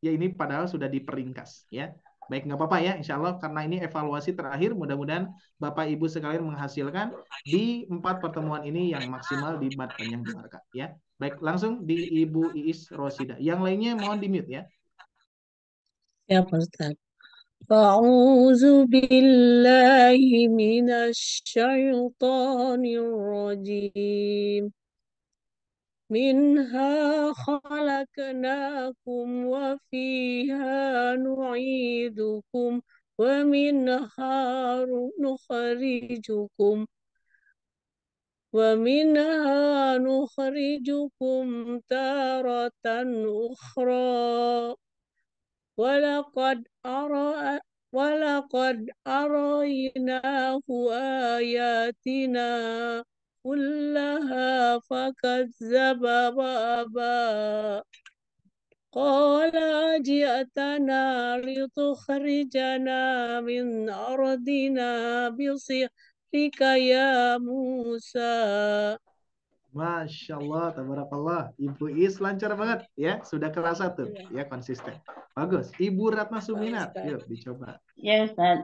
ya ini padahal sudah diperingkas ya. Baik, nggak apa-apa ya, insya Allah karena ini evaluasi terakhir, mudah-mudahan Bapak Ibu sekalian menghasilkan di 4 pertemuan ini yang maksimal di Mat Panjang 2 rakaat ya. Baik, langsung di Ibu Iis Rosidah. Yang lainnya mohon di mute ya. Ya, Pak Ustaz. A'udzu billahi minasyaitonir rajim. Minha khalaqnakum wa fiha nu'idukum wa minha nukhrijukum taratan ukhra. ولقد أريناه آياتنا كلها فكذب وأبى قال أجئتنا لتخرجنا من أرضنا بسحرك يا موسى. Masya Allah, tabarakallah. Ibu Is lancar banget ya, sudah kelas 1 ya, konsisten. Bagus. Ibu Ratna Suminat, yuk dicoba. Ya Ustaz.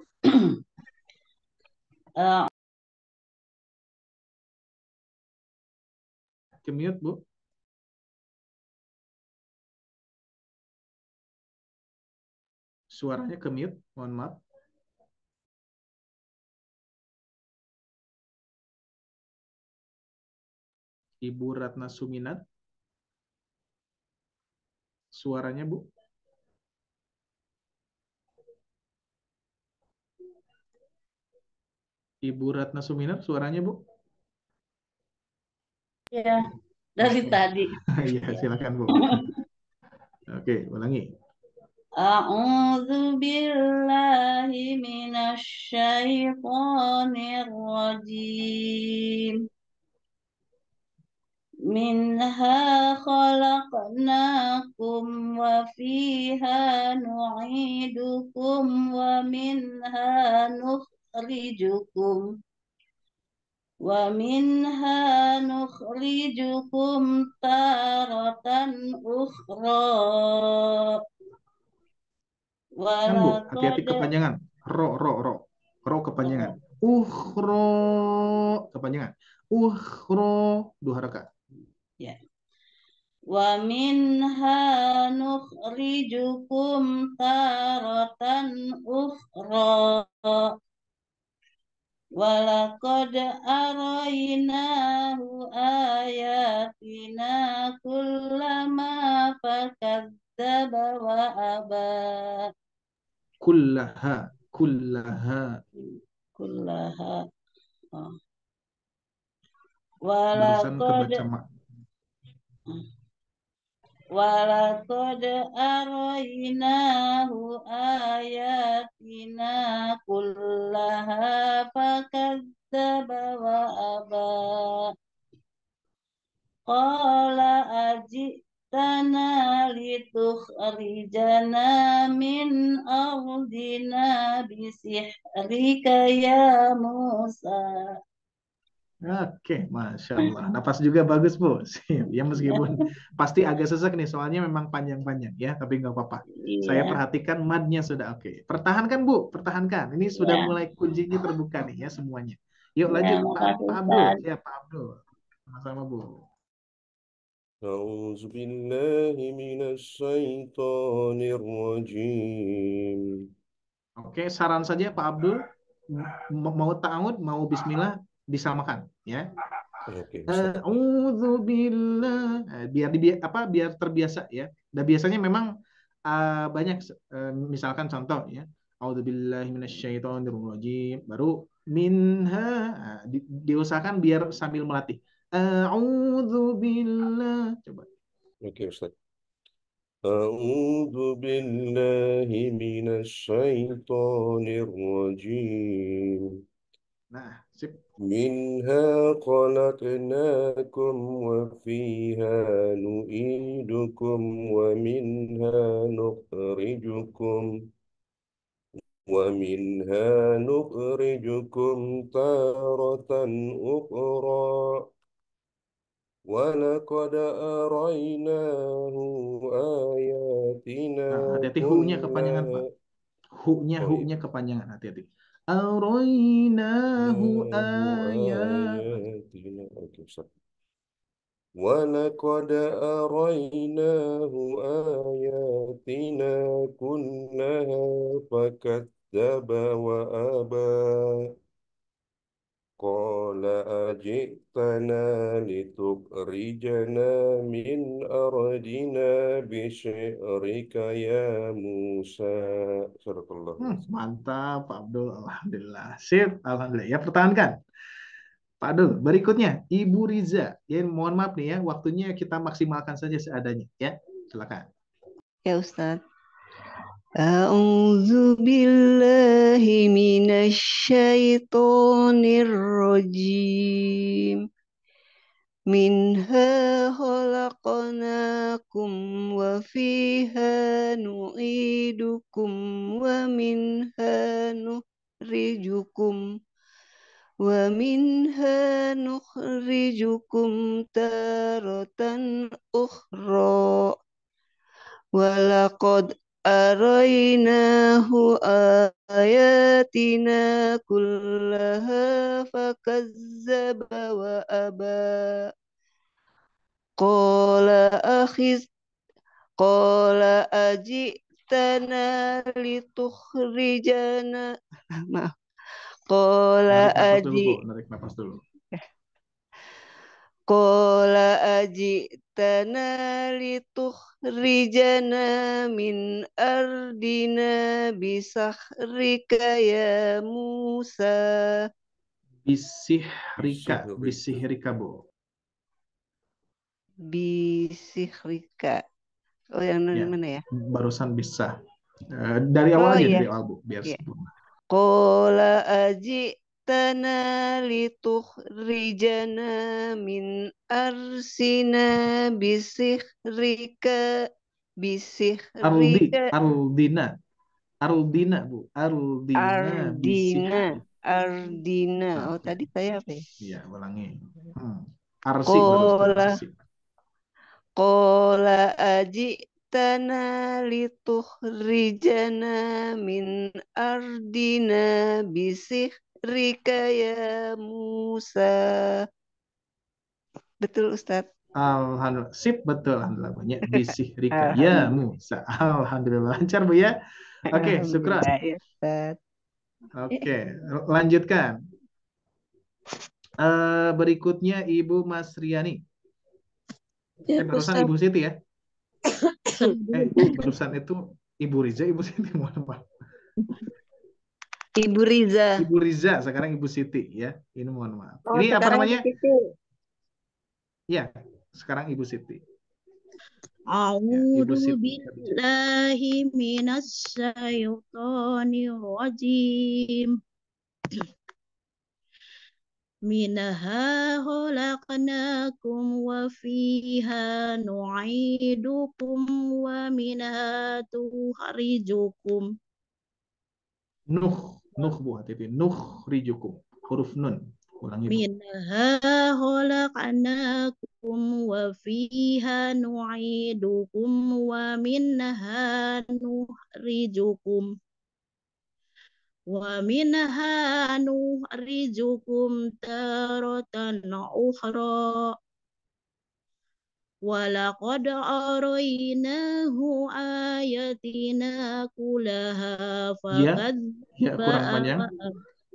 Ke-mute, Bu. Suaranya ke-mute, mohon maaf. Ibu Ratna Suminat. Suaranya, Bu. Ibu Ratna Suminat, suaranya, Bu. Ya, dari tadi. Iya, silakan, Bu. Oke, ulangi. A'udzu billahi minasyaitonir rajim. Minha khalaqnakum wa fiha nu'idukum wa minha nukhrijukum taratan ukhra. Kan, Bu, hati-hati kepanjangan. Ro kepanjangan. Ukhro kepanjangan. Ukhro 2 harakat. Ya. Wa minha nukhrijukum taratan ukhra. Walaqad araynahu ayatina kullama fakadzdzaba wa aba. Kullaha. Oh. Barusan kebaca mak. Walaqad araynahu ayatina kullaha fakadzdzaba wa aba. Qala ajitana litukhrijana min ardina bisihrika ya Musa. Oke, Masya Allah. Napas juga bagus, Bu. Sip. Ya, meskipun pasti agak sesek nih, soalnya memang panjang-panjang ya, tapi nggak apa-apa. Saya Iya, perhatikan madnya sudah oke. Pertahankan, Bu. Pertahankan. Ini sudah ya, mulai kuncinya terbuka nih ya semuanya. Yuk ya, lanjut, makasih Pak Abdul. Ustaz. Ya, Pak Abdul. Sama-sama, Bu. أعوذ بالله من الشيطان الرجيم. Oke, saran saja Pak Abdul, mau ta'awud, mau bismillah, disamakan ya. Oke, Ustaz. A'udzubillah. Biar terbiasa ya. Dan biasanya memang banyak misalkan contoh ya. A'udzubillahi minasyaitonirrajim. Baru minha. Diusahakan biar sambil melatih. A'udzubillah. Coba. Oke, Ustaz. أعوذ بالله من الشيطان الرجيم. Nah, sip. منها خلقناكم وفيها نعيدكم ومنها نخرجكم تارة أخرى ولقد أريناه آياتنا Nah, hati-hati hu-nya kepanjangan, Pak. كلها. Oh iya. Hu-nya kepanjangan, hati-hati. Arainahu ayat. آياتنا. Oke, Ustaz. ولقد أريناه آياتنا كلها فكذب وأبى قال أجئتنا لتخرجنا من أرضنا بشعرك يا موسى. صدق الله. Mantap, Pak Abdul. Alhamdulillah. Sip, Alhamdulillah. Ya, pertahankan. Pak Abdul, berikutnya Ibu Riza. Ya, mohon maaf nih ya, waktunya kita maksimalkan saja seadanya ya. Silakan. Ya Ustaz. A'udzu billahi minasyaitonir rajim. Minha khalaqnakum wa fiha nu'idukum wa minha nukhrijukum taratan ukhra. Walaqad arainahu ayatina kullaha fakazzaba wa aba. Qala akhiz Qala ajitana litukhrijana. Maaf. Qala Narik napas dulu, aji Bu. Narik napas dulu. Qala ajitana litukhrijana min ardina bisakhrika ya Musa. Bisihrika, Bu. Bisihrika. Oh, yang Ya, mana ya? barusan bisa. Dari awal Oh aja, iya. dari awal, Bu, biar Iya. sempurna. Qala ajitana litukhrijana min arsina bisihrika Ardina, Bu. Ardina ardina bisihri. Oh, Oke. tadi saya apa ya? Iya, ulangi. Arsi terus, Bu. Arsi. Qala ajitana litukhrijana min ardina bisihrika ya Musa. Betul Ustadz. Alhamdulillah. Sip, betul. Alhamdulillah. Banyak bisihrika. Ya, Musa. Alhamdulillah. Lancar, Bu ya. Oke, syukran. Alhamdulillah ya Ustadz. Oke, lanjutkan. Berikutnya Ibu Masriani. Ya, Barusan Ustaz. Ibu Siti ya? Barusan itu Ibu Riza, Ibu Siti. Mohon maaf. Ibu Riza. Ibu Riza, sekarang Ibu Siti ya. Ini mohon maaf. Oh, Ini apa sekarang namanya? Ibu Siti. Ya, sekarang Ibu Siti. A'udzu Ibu Siti. billahi minasyaitonir rajim. Minha khalaqnakum wa fiha nu'idukum wa minha tukhrijukum. Nuh Bu hati-hati. Nuh rijukum. Huruf nun. Ulangi Bu. Minha khalaqnakum wa fiha nu'idukum wa minha nukhrijukum taratan ukhra. Walaqad araynahu ayatina kullaha Ya kurang panjang.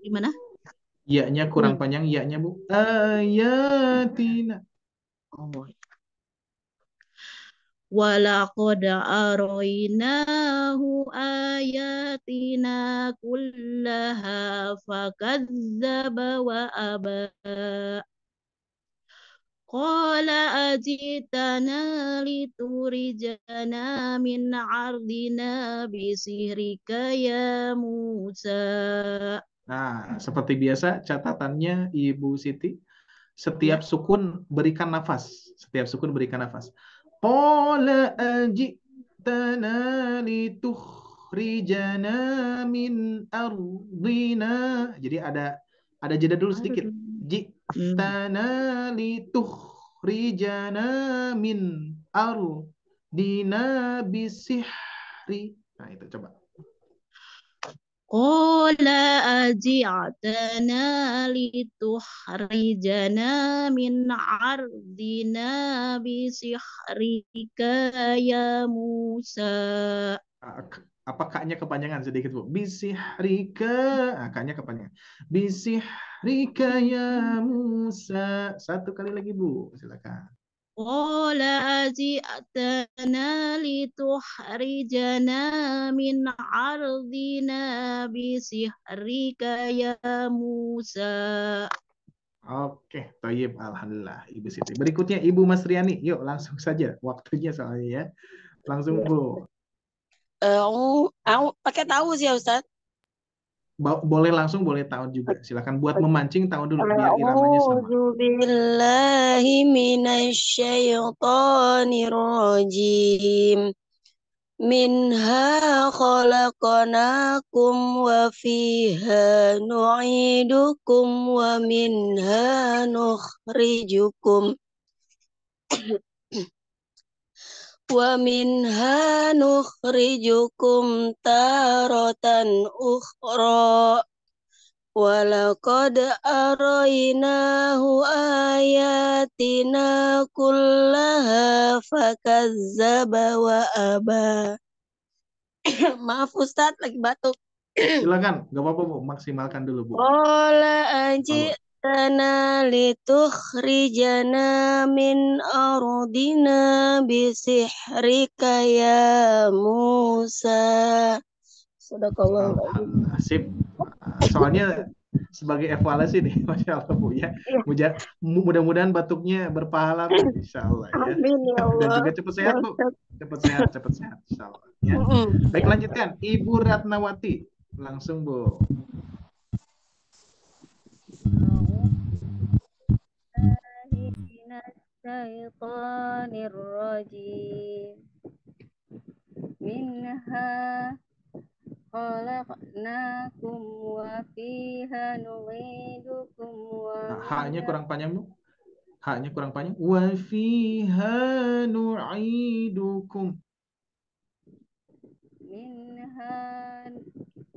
Gimana? Ya-nya kurang panjang, ya-nya Bu. Ayatina. Oh. Walaqad araynahu ayatina kullaha fakadzdzaba wa aba. Qala ajitana liturijana min ardina bisihrika ya Musa. Nah, seperti biasa catatannya Ibu Siti, setiap sukun berikan nafas. Setiap sukun berikan nafas. Qala ajitana litukhrijana min ardina. Jadi ada jeda dulu sedikit. Jitana litukhrijana min ardina bisihri. Nah, itu coba. Qala aji'tana litukhrijana min ardina bisihrika ya Musa. Apa kaknya kepanjangan sedikit Bu? Bisihrika. Kaknya kepanjangan. Bisihrika ya Musa. Satu kali lagi Bu, silakan. Qala aji'tana litukhrijana min ardina bisihrika ya Musa. Oke, Thayyib, alhamdulillah Ibu Siti. Berikutnya Ibu Mas Riani. Yuk langsung saja, waktunya soalnya ya. Langsung Bu. Aku pakai tahu sih ya Ustaz. Boleh langsung, boleh tahun juga. Silakan buat memancing tahun dulu biar iramanya sama. A'udzubillahi minasyaitonir rajim. Minha khalaqnakum wa fiha nu'idukum wa minha nukhrijukum taratan ukhra. Walaqad araynahu ayatina kullaha fakadzdzaba wa aba. Maaf Ustadz, lagi batuk. Silakan, nggak apa-apa Bu, maksimalkan dulu Bu. Qala ajitana litukhrijana min ardina bisihrika ya Musa. Sadaqallahul Sip. Soalnya sebagai evaluasi nih, Masya Allah Bu ya. Mudah-mudahan batuknya berpahala Bu, Insya Allah ya. Amin ya Allah. Dan juga cepat sehat Bu. Cepat sehat Insya Allah ya. Baik, lanjutkan Ibu Ratnawati. Langsung Bu. Minha khalaqnakum wa fiha nu'idukum wa Haknya kurang panjang Bu. Haknya kurang panjang. Wa fiha nu'idukum. minha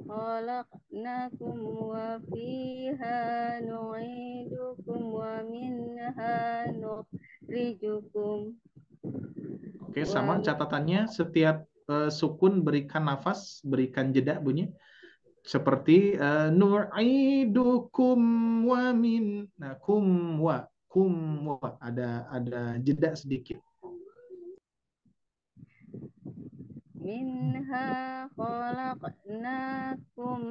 khalaqnakum wa fiha nu'idukum wa minha nukhrijukum. Oke, sama catatannya setiap sukun berikan nafas, berikan jeda bunyi. Seperti nu'idukum wa min. Nah, kum wa ada jeda sedikit. Minha khalaqnakum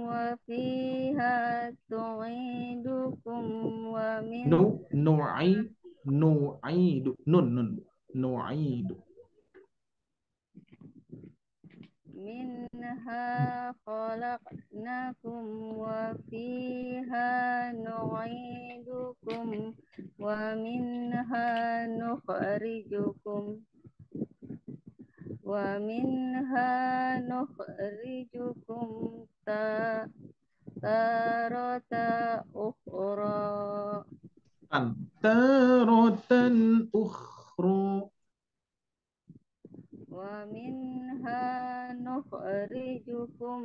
wa fiha tu'idukum wa min nu'idu nu'idu. Minha khalaqnakum wa fiha nu'idukum wa minha nukhrijukum tarata ukhra Taratan ukhra. wa minha nukhrijukum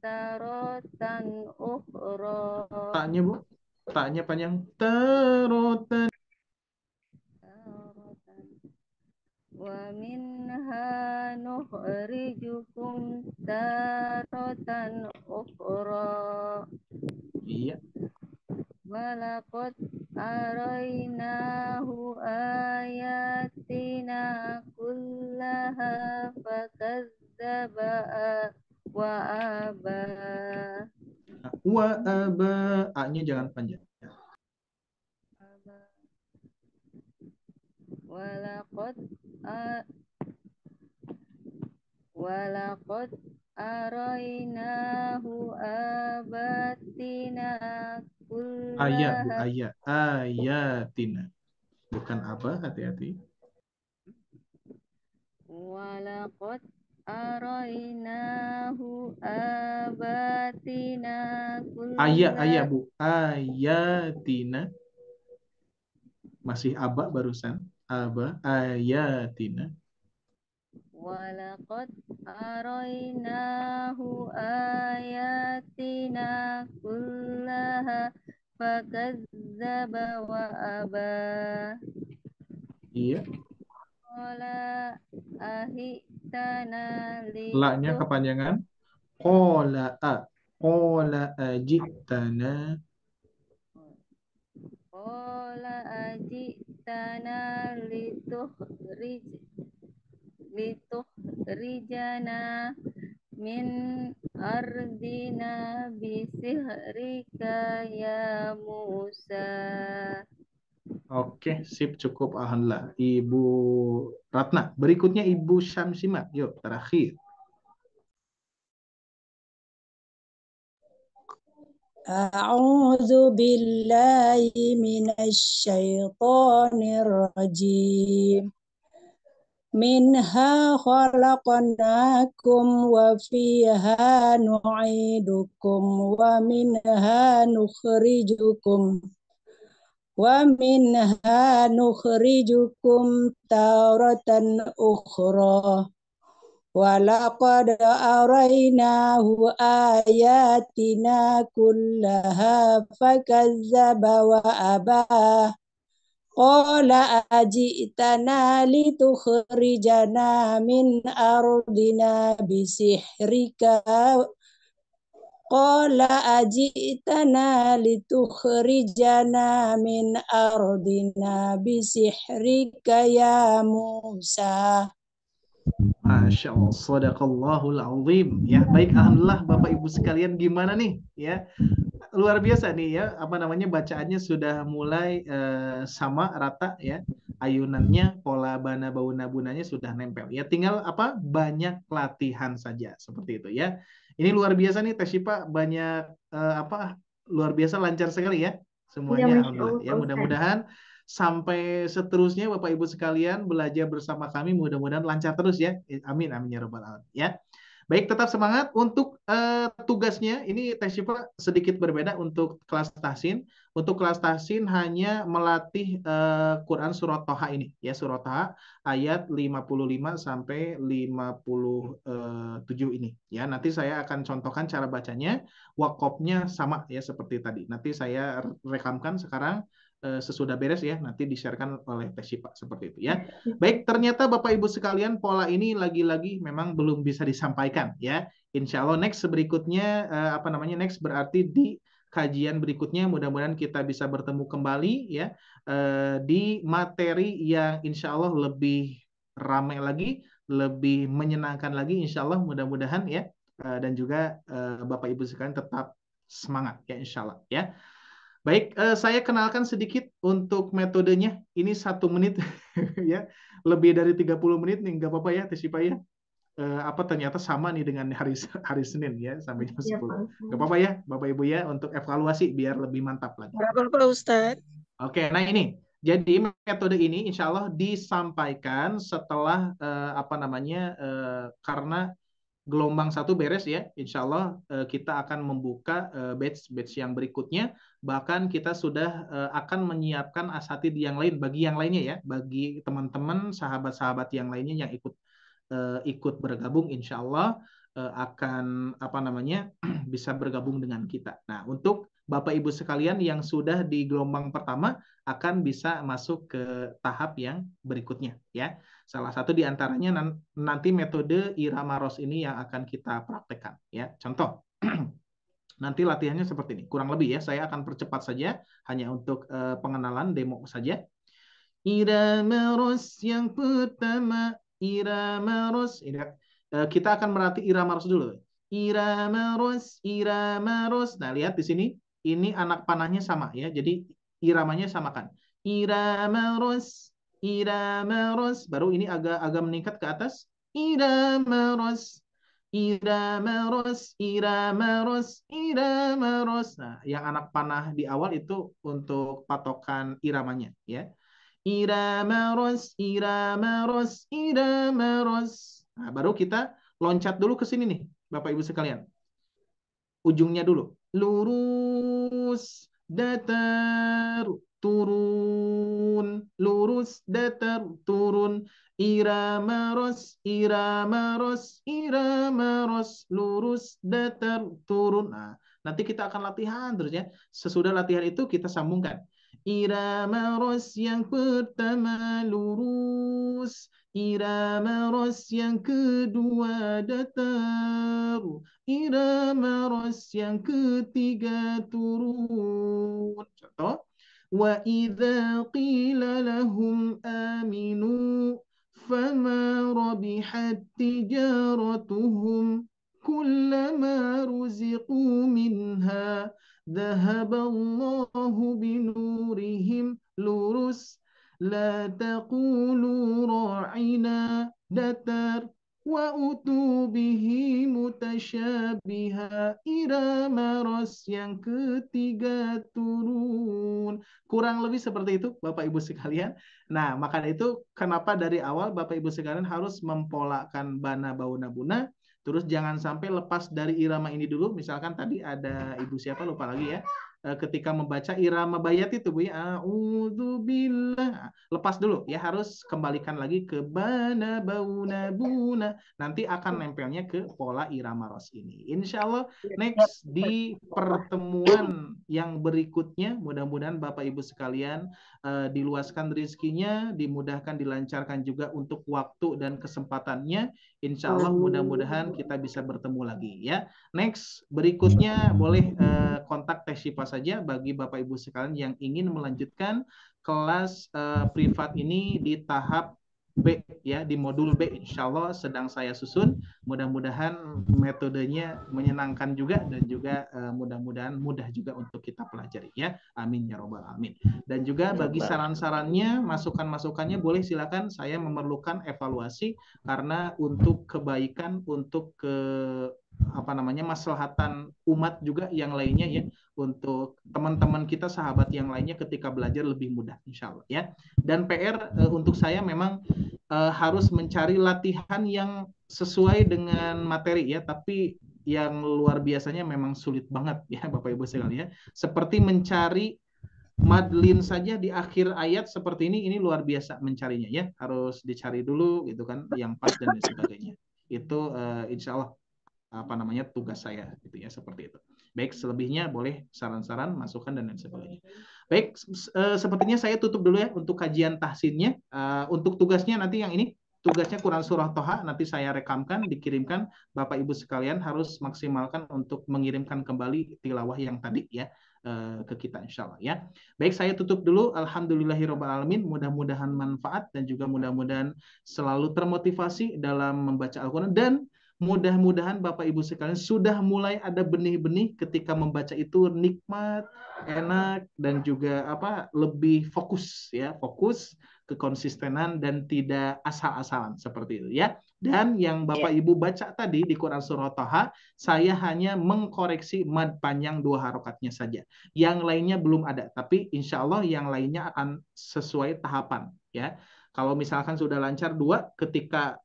taratan ukhra Taknya Bu, taknya panjang. Taratan. taratan wa minha nukhrijukum taratan ukhra Iya. walaqad arainahu ayatina kullaha fakazzaba wa aba Wa aba. A-nya jangan panjang. walaqad a- walaqad arainahu abatina Ayat Bu, kullaha ayat. Ayatina. Bukan apa, hati-hati. walaqad arainahu abatina Ayat, ayat kullaha Bu. Ayatina. Masih aba barusan. Aba. Ayatina. walaqad arainahu ayatina kullaha fakazzaba wa aba Iya. qala ahitana La-nya lituh kepanjangan. Qala a. Qala ajitana. qala ajitana litukhrijana min ardina bisihrika ya Musa. Oke, sip, cukup. Alhamdulillah. Ibu Ratna. Berikutnya Ibu Syamsima. Yuk, terakhir. أعوذ بالله من الشيطان الرجيم منها خلقناكم وفيها نعيدكم ومنها نخرجكم تارة أخرى ولقد أريناه آياتنا كلها فكذب وأبى قال أجئتنا لتخرجنا من أرضنا بسحرك قال أجئتنا لتخرجنا من أرضنا بسحرك يا موسى. Masya Allah, sadaqallahul azim. Ya, baik, alhamdulillah Bapak Ibu sekalian, gimana nih? Ya, luar biasa nih ya, apa namanya, bacaannya sudah mulai sama rata ya. Ayunannya, pola bana bauna bunanya sudah nempel. Ya, tinggal apa? Banyak latihan saja seperti itu ya. Ini luar biasa nih Teh Syifa, banyak apa? Luar biasa, lancar sekali ya Iya, semuanya, Masya alhamdulillah. Allah, Ya, Pak Ustadz. mudah-mudahan sampai seterusnya Bapak Ibu sekalian belajar bersama kami, mudah-mudahan lancar terus ya. Amin amin ya rabbal alamin ya. Baik, tetap semangat untuk tugasnya. Ini Teh Syifa sedikit berbeda untuk kelas tahsin. Untuk kelas tahsin hanya melatih Quran surat Toha ini ya, surat Toha ayat 55 sampai 57 ini ya. Nanti saya akan contohkan cara bacanya, wakofnya sama ya seperti tadi. Nanti saya rekamkan sekarang sesudah beres ya, nanti di-sharekan oleh Teh Syifa seperti itu ya. Baik, ternyata Bapak Ibu sekalian, pola ini lagi-lagi memang belum bisa disampaikan ya. Insya Allah next berikutnya apa namanya, next berarti di kajian berikutnya mudah-mudahan kita bisa bertemu kembali ya di materi yang insya Allah lebih ramai lagi, lebih menyenangkan lagi insya Allah, mudah-mudahan ya. Dan juga Bapak Ibu sekalian tetap semangat ya insya Allah ya. Baik, saya kenalkan sedikit untuk metodenya. Ini 1 menit ya, lebih dari 30 menit nih, nggak apa-apa ya Teh Syifa ya. Apa ternyata sama nih dengan hari Senin ya, sampai jam Iya, 10. Pak Nggak Ustadz. apa-apa ya Bapak Ibu ya, untuk evaluasi biar lebih mantap lagi. Berapa Pak Ustadz? Oke, nah ini. Jadi metode ini insya Allah disampaikan setelah apa namanya, karena gelombang 1 beres ya, insya Allah kita akan membuka batch yang berikutnya. Bahkan kita sudah akan menyiapkan asatid yang lain bagi yang lainnya ya, bagi teman-teman sahabat-sahabat yang lainnya yang ikut bergabung, insya Allah akan bisa bergabung dengan kita. Nah, untuk Bapak Ibu sekalian yang sudah di gelombang pertama akan bisa masuk ke tahap yang berikutnya ya. Salah satu di antaranya nanti metode irama ros ini yang akan kita praktekkan ya. Contoh nanti latihannya seperti ini. Kurang lebih ya, saya akan percepat saja hanya untuk pengenalan demo saja. Irama ros yang pertama, irama ros. Kita akan melatih irama ros dulu. Irama ros, irama ros. Nah, lihat di sini, ini anak panahnya sama ya. Jadi iramanya samakan. Irama ros, irama ros. Baru ini agak meningkat ke atas. Irama ros, irama ros, irama ros, irama ros. Nah, yang anak panah di awal itu untuk patokan iramanya ya. Irama ros, irama ros, irama ros. Nah, baru kita loncat dulu ke sini nih, Bapak Ibu sekalian. Ujungnya dulu. Lurus, datar, turun. Lurus, datar, turun. Irama ros, irama ros, irama ros. Lurus, datar, turun. Nah, nanti kita akan latihan terus ya. Sesudah latihan itu kita sambungkan. Irama ros yang pertama lurus, irama ros yang kedua datar, irama ros yang ketiga turun. Contoh, wa idza qila lahum aminu fama rabihat tijaratuhum kullama ruziqu minha ذهب الله بنورهم lurus لا تقولوا راعنا datar wa utubihi mutasyabiha irama ros yang ketiga turun. Kurang lebih seperti itu Bapak Ibu sekalian. Nah, maka itu kenapa dari awal Bapak Ibu sekalian harus mempolakan bana bauna buna. Terus jangan sampai lepas dari irama ini dulu. Misalkan tadi ada ibu siapa lupa lagi ya. Ketika membaca irama bayat itu Bu ya. A'udzubillah. Lepas dulu ya, harus kembalikan lagi ke bana bauna buna. Nanti akan nempelnya ke pola irama ros ini. Insya Allah next di pertemuan yang berikutnya mudah-mudahan Bapak Ibu sekalian diluaskan rezekinya, dimudahkan, dilancarkan juga untuk waktu dan kesempatannya. Insya Allah mudah-mudahan kita bisa bertemu lagi ya. Next berikutnya boleh kontak Teh Syifa saja bagi Bapak Ibu sekalian yang ingin melanjutkan kelas privat ini di tahap B ya, di modul B insya Allah sedang saya susun. Mudah-mudahan metodenya menyenangkan juga dan juga mudah-mudahan mudah juga untuk kita pelajari ya. Amin ya robbal alamin. Dan juga bagi saran-sarannya, masukan-masukannya boleh silakan, saya memerlukan evaluasi karena untuk kebaikan, untuk maslahatan umat juga yang lainnya ya, untuk teman-teman kita sahabat yang lainnya ketika belajar lebih mudah insya Allah ya. Dan PR untuk saya memang harus mencari latihan yang sesuai dengan materi ya, tapi yang luar biasanya memang sulit banget ya Bapak Ibu sekalian ya. Seperti mencari madlin saja di akhir ayat seperti ini luar biasa mencarinya ya, harus dicari dulu gitu kan yang pas dan sebagainya. Itu insya Allah tugas saya gitu ya, seperti itu. Baik, selebihnya boleh saran-saran, masukan dan lain sebagainya. Baik, sepertinya saya tutup dulu ya untuk kajian tahsinnya. Untuk tugasnya nanti yang ini, tugasnya Quran Surah Toha, nanti saya rekamkan, dikirimkan. Bapak Ibu sekalian harus maksimalkan untuk mengirimkan kembali tilawah yang tadi ya ke kita insya Allah ya. Baik, saya tutup dulu. Alhamdulillahirobbilalamin. Mudah-mudahan manfaat dan juga mudah-mudahan selalu termotivasi dalam membaca Al-Quran, dan mudah-mudahan Bapak Ibu sekalian sudah mulai ada benih-benih ketika membaca itu nikmat, enak, dan juga lebih fokus ya, fokus, kekonsistenan dan tidak asal-asalan seperti itu ya. Dan yang Bapak Ibu baca tadi di Quran Surah Toha, saya hanya mengkoreksi mad panjang 2 harokatnya saja. Yang lainnya belum ada, tapi insya Allah yang lainnya akan sesuai tahapan ya. Kalau misalkan sudah lancar 2, ketika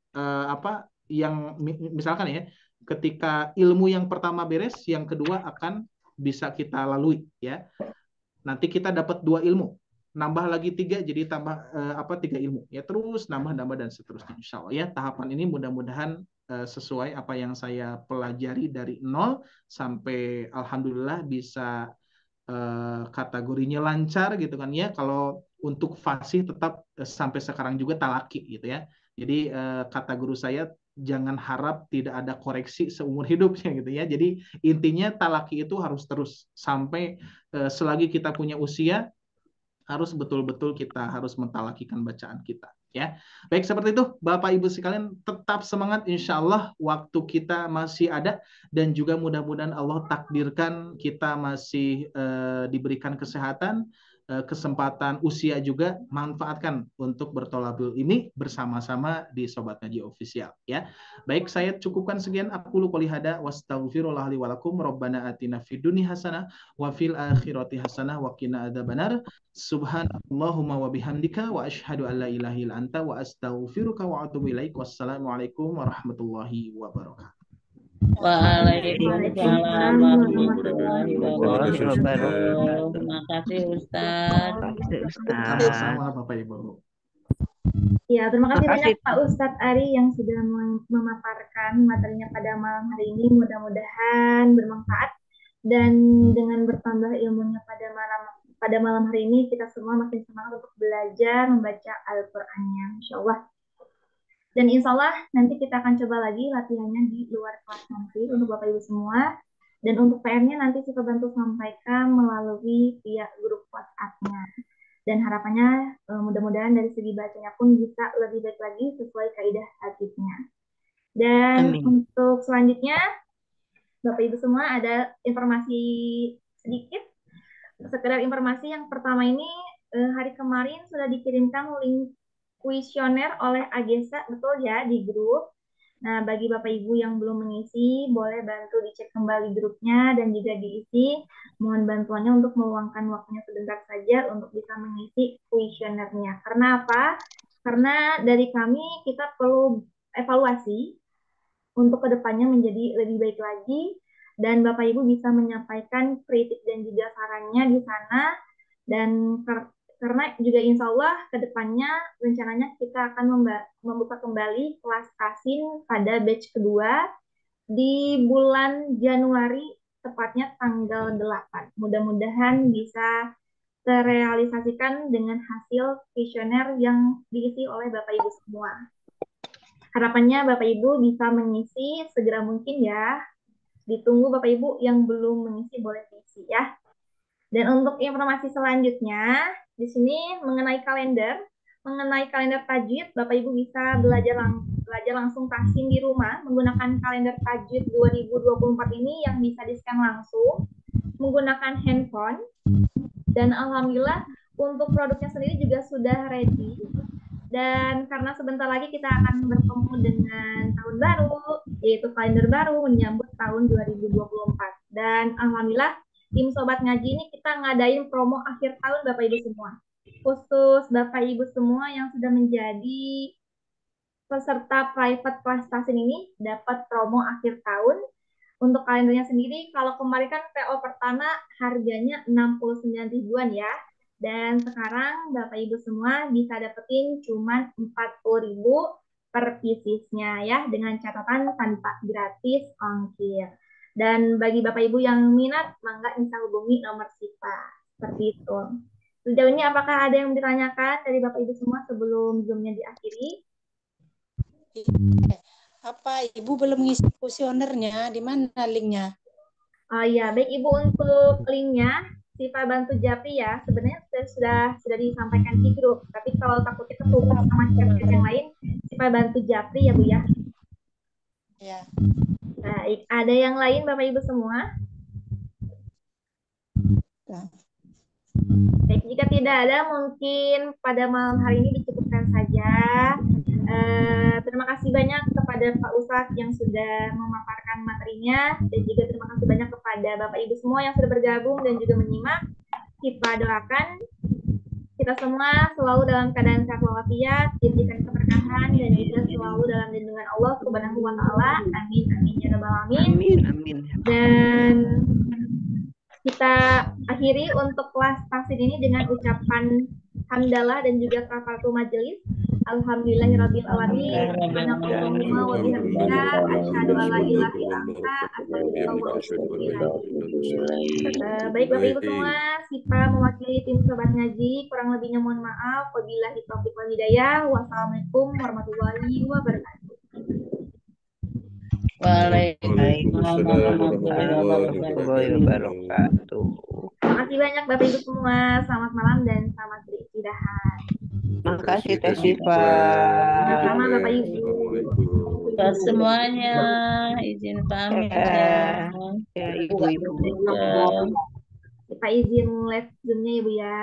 yang misalkan ya, ketika ilmu yang pertama beres, yang kedua akan bisa kita lalui ya. Nanti kita dapat 2 ilmu, nambah lagi 3, jadi tambah 3 ilmu ya, terus nambah dan seterusnya insya Allah ya. Tahapan ini mudah-mudahan sesuai apa yang saya pelajari dari 0 sampai alhamdulillah bisa kategorinya lancar gitu kan ya. Kalau untuk fasih tetap sampai sekarang juga talaki gitu ya. Jadi kata guru saya, jangan harap tidak ada koreksi seumur hidupnya gitu ya. Jadi intinya talaki itu harus terus sampai selagi kita punya usia, harus betul-betul kita harus mentalakikan bacaan kita ya. Baik, seperti itu Bapak Ibu sekalian, tetap semangat, insya Allah waktu kita masih ada, dan juga mudah-mudahan Allah takdirkan kita masih diberikan kesehatan, kesempatan usia juga, manfaatkan untuk bertolabul ini bersama-sama di Sobat Ngaji Official ya. Baik, saya cukupkan sekian, aku lu qouli hada wastaghfirullah li wa lakum, rabbana atina fid dunya hasanah wa fil akhirati hasanah wa qina adzabannar. Subhanallahumma wa bihamdika wa asyhadu an la ilaha illa anta wa astaghfiruka wa atubu ilaik. Wassalamualaikum warahmatullahi wabarakatuh. Waalaikumsalam warahmatullahi Waalaikumsalam. wabarakatuh. Terima kasih Ustaz. Sama-sama Bapak Ibu. Ya, terima kasih Makasih. banyak Pak Ustadz Ari yang sudah memaparkan materinya pada malam hari ini. Mudah-mudahan bermanfaat, dan dengan bertambah ilmunya pada malam hari ini, kita semua makin semangat untuk belajar membaca Al-Qur'annya, insya Allah. Dan insya Allah nanti kita akan coba lagi latihannya di luar kelas nanti untuk Bapak Ibu semua. Dan untuk PR-nya nanti kita bantu sampaikan melalui via grup WhatsApp-nya. Dan harapannya mudah-mudahan dari segi bacanya pun bisa lebih baik lagi sesuai kaidah hadisnya. Dan untuk selanjutnya, Bapak Ibu semua, ada informasi sedikit. Sekedar informasi, yang pertama ini, hari kemarin sudah dikirimkan link kuesioner oleh Agesa, betul ya, di grup. Nah, bagi Bapak Ibu yang belum mengisi, boleh bantu dicek kembali grupnya dan juga diisi. Mohon bantuannya untuk meluangkan waktunya sebentar saja untuk bisa mengisi kuesionernya. Karena apa? Karena dari kami, kita perlu evaluasi untuk kedepannya menjadi lebih baik lagi, dan Bapak Ibu bisa menyampaikan kritik dan juga sarannya di sana. Dan karena juga insya Allah kedepannya rencananya kita akan membuka kembali kelas tasin pada batch kedua di bulan Januari, tepatnya tanggal 8. Mudah-mudahan bisa terrealisasikan dengan hasil kuesioner yang diisi oleh Bapak Ibu semua. Harapannya Bapak Ibu bisa mengisi segera mungkin ya. Ditunggu Bapak Ibu yang belum mengisi boleh diisi ya. Dan untuk informasi selanjutnya, di sini mengenai kalender tajwid, Bapak Ibu bisa belajar langsung tahsin di rumah menggunakan kalender tajwid 2024 ini yang bisa di-scan langsung menggunakan handphone. Dan alhamdulillah untuk produknya sendiri juga sudah ready. Dan karena sebentar lagi kita akan bertemu dengan tahun baru, yaitu kalender baru menyambut tahun 2024. Dan alhamdulillah tim Sobat Ngaji ini kita ngadain promo akhir tahun Bapak Ibu semua. Khusus Bapak Ibu semua yang sudah menjadi peserta private class tasin ini dapat promo akhir tahun. Untuk kalendernya sendiri, kalau kemarin kan PO pertama harganya 69 ribuan ya. Dan sekarang Bapak Ibu semua bisa dapetin cuma 40.000 per piecesnya ya, dengan catatan tanpa gratis ongkir. Dan bagi Bapak Ibu yang minat, mangga bisa hubungi nomor Sipa. Seperti itu. Sejauh ini apakah ada yang ditanyakan dari Bapak Ibu semua sebelum Zoom-nya diakhiri? Apa Ibu belum ngisi kuesionernya? Di mana linknya? Oh iya, baik Ibu, untuk linknya Sipa bantu Japri ya. Sebenarnya sudah disampaikan di grup, tapi kalau takutnya ketutup sama chat yang lain, Sipa bantu Japri ya Bu ya. Ya. Baik, ada yang lain Bapak Ibu semua? Ya. Baik, jika tidak ada, mungkin pada malam hari ini dicukupkan saja. Terima kasih banyak kepada Pak Ustadz yang sudah memaparkan materinya, dan juga terima kasih banyak kepada Bapak Ibu semua yang sudah bergabung dan juga menyimak. Kita doakan kita semua selalu dalam keadaan sehat walafiat, diberikan keberkahan dan juga selalu dalam lindungan Allah Subhanahu wa taala. Amin amin ya rabbal alamin. Amin, amin. Dan kita akhiri untuk kelas tafsir ini dengan ucapan hamdalah dan juga kafaratul majelis. Alhamdulillahirabbil alamin. Subhanakallahumma wa bihamdika asyhadu an la ilaha illa anta astaghfiruka wa atubu ilaik. Baik Bapak Ibu semua, Sipa mewakili tim Sobat Ngaji, kurang lebihnya mohon maaf. Wabillahi taufiq wal hidayah. Wassalamualaikum warahmatullahi wabarakatuh. Waalaikumsalam warahmatullahi wabarakatuh. Terima kasih banyak Bapak Ibu semua. Selamat malam dan selamat beristirahat. Makasih Teh Sipa. Sama-sama Bapak Ibu. Buat semuanya, izin pamit ya. Ya, ibu-ibu. Kita izin live Zoom-nya ya Bu ya.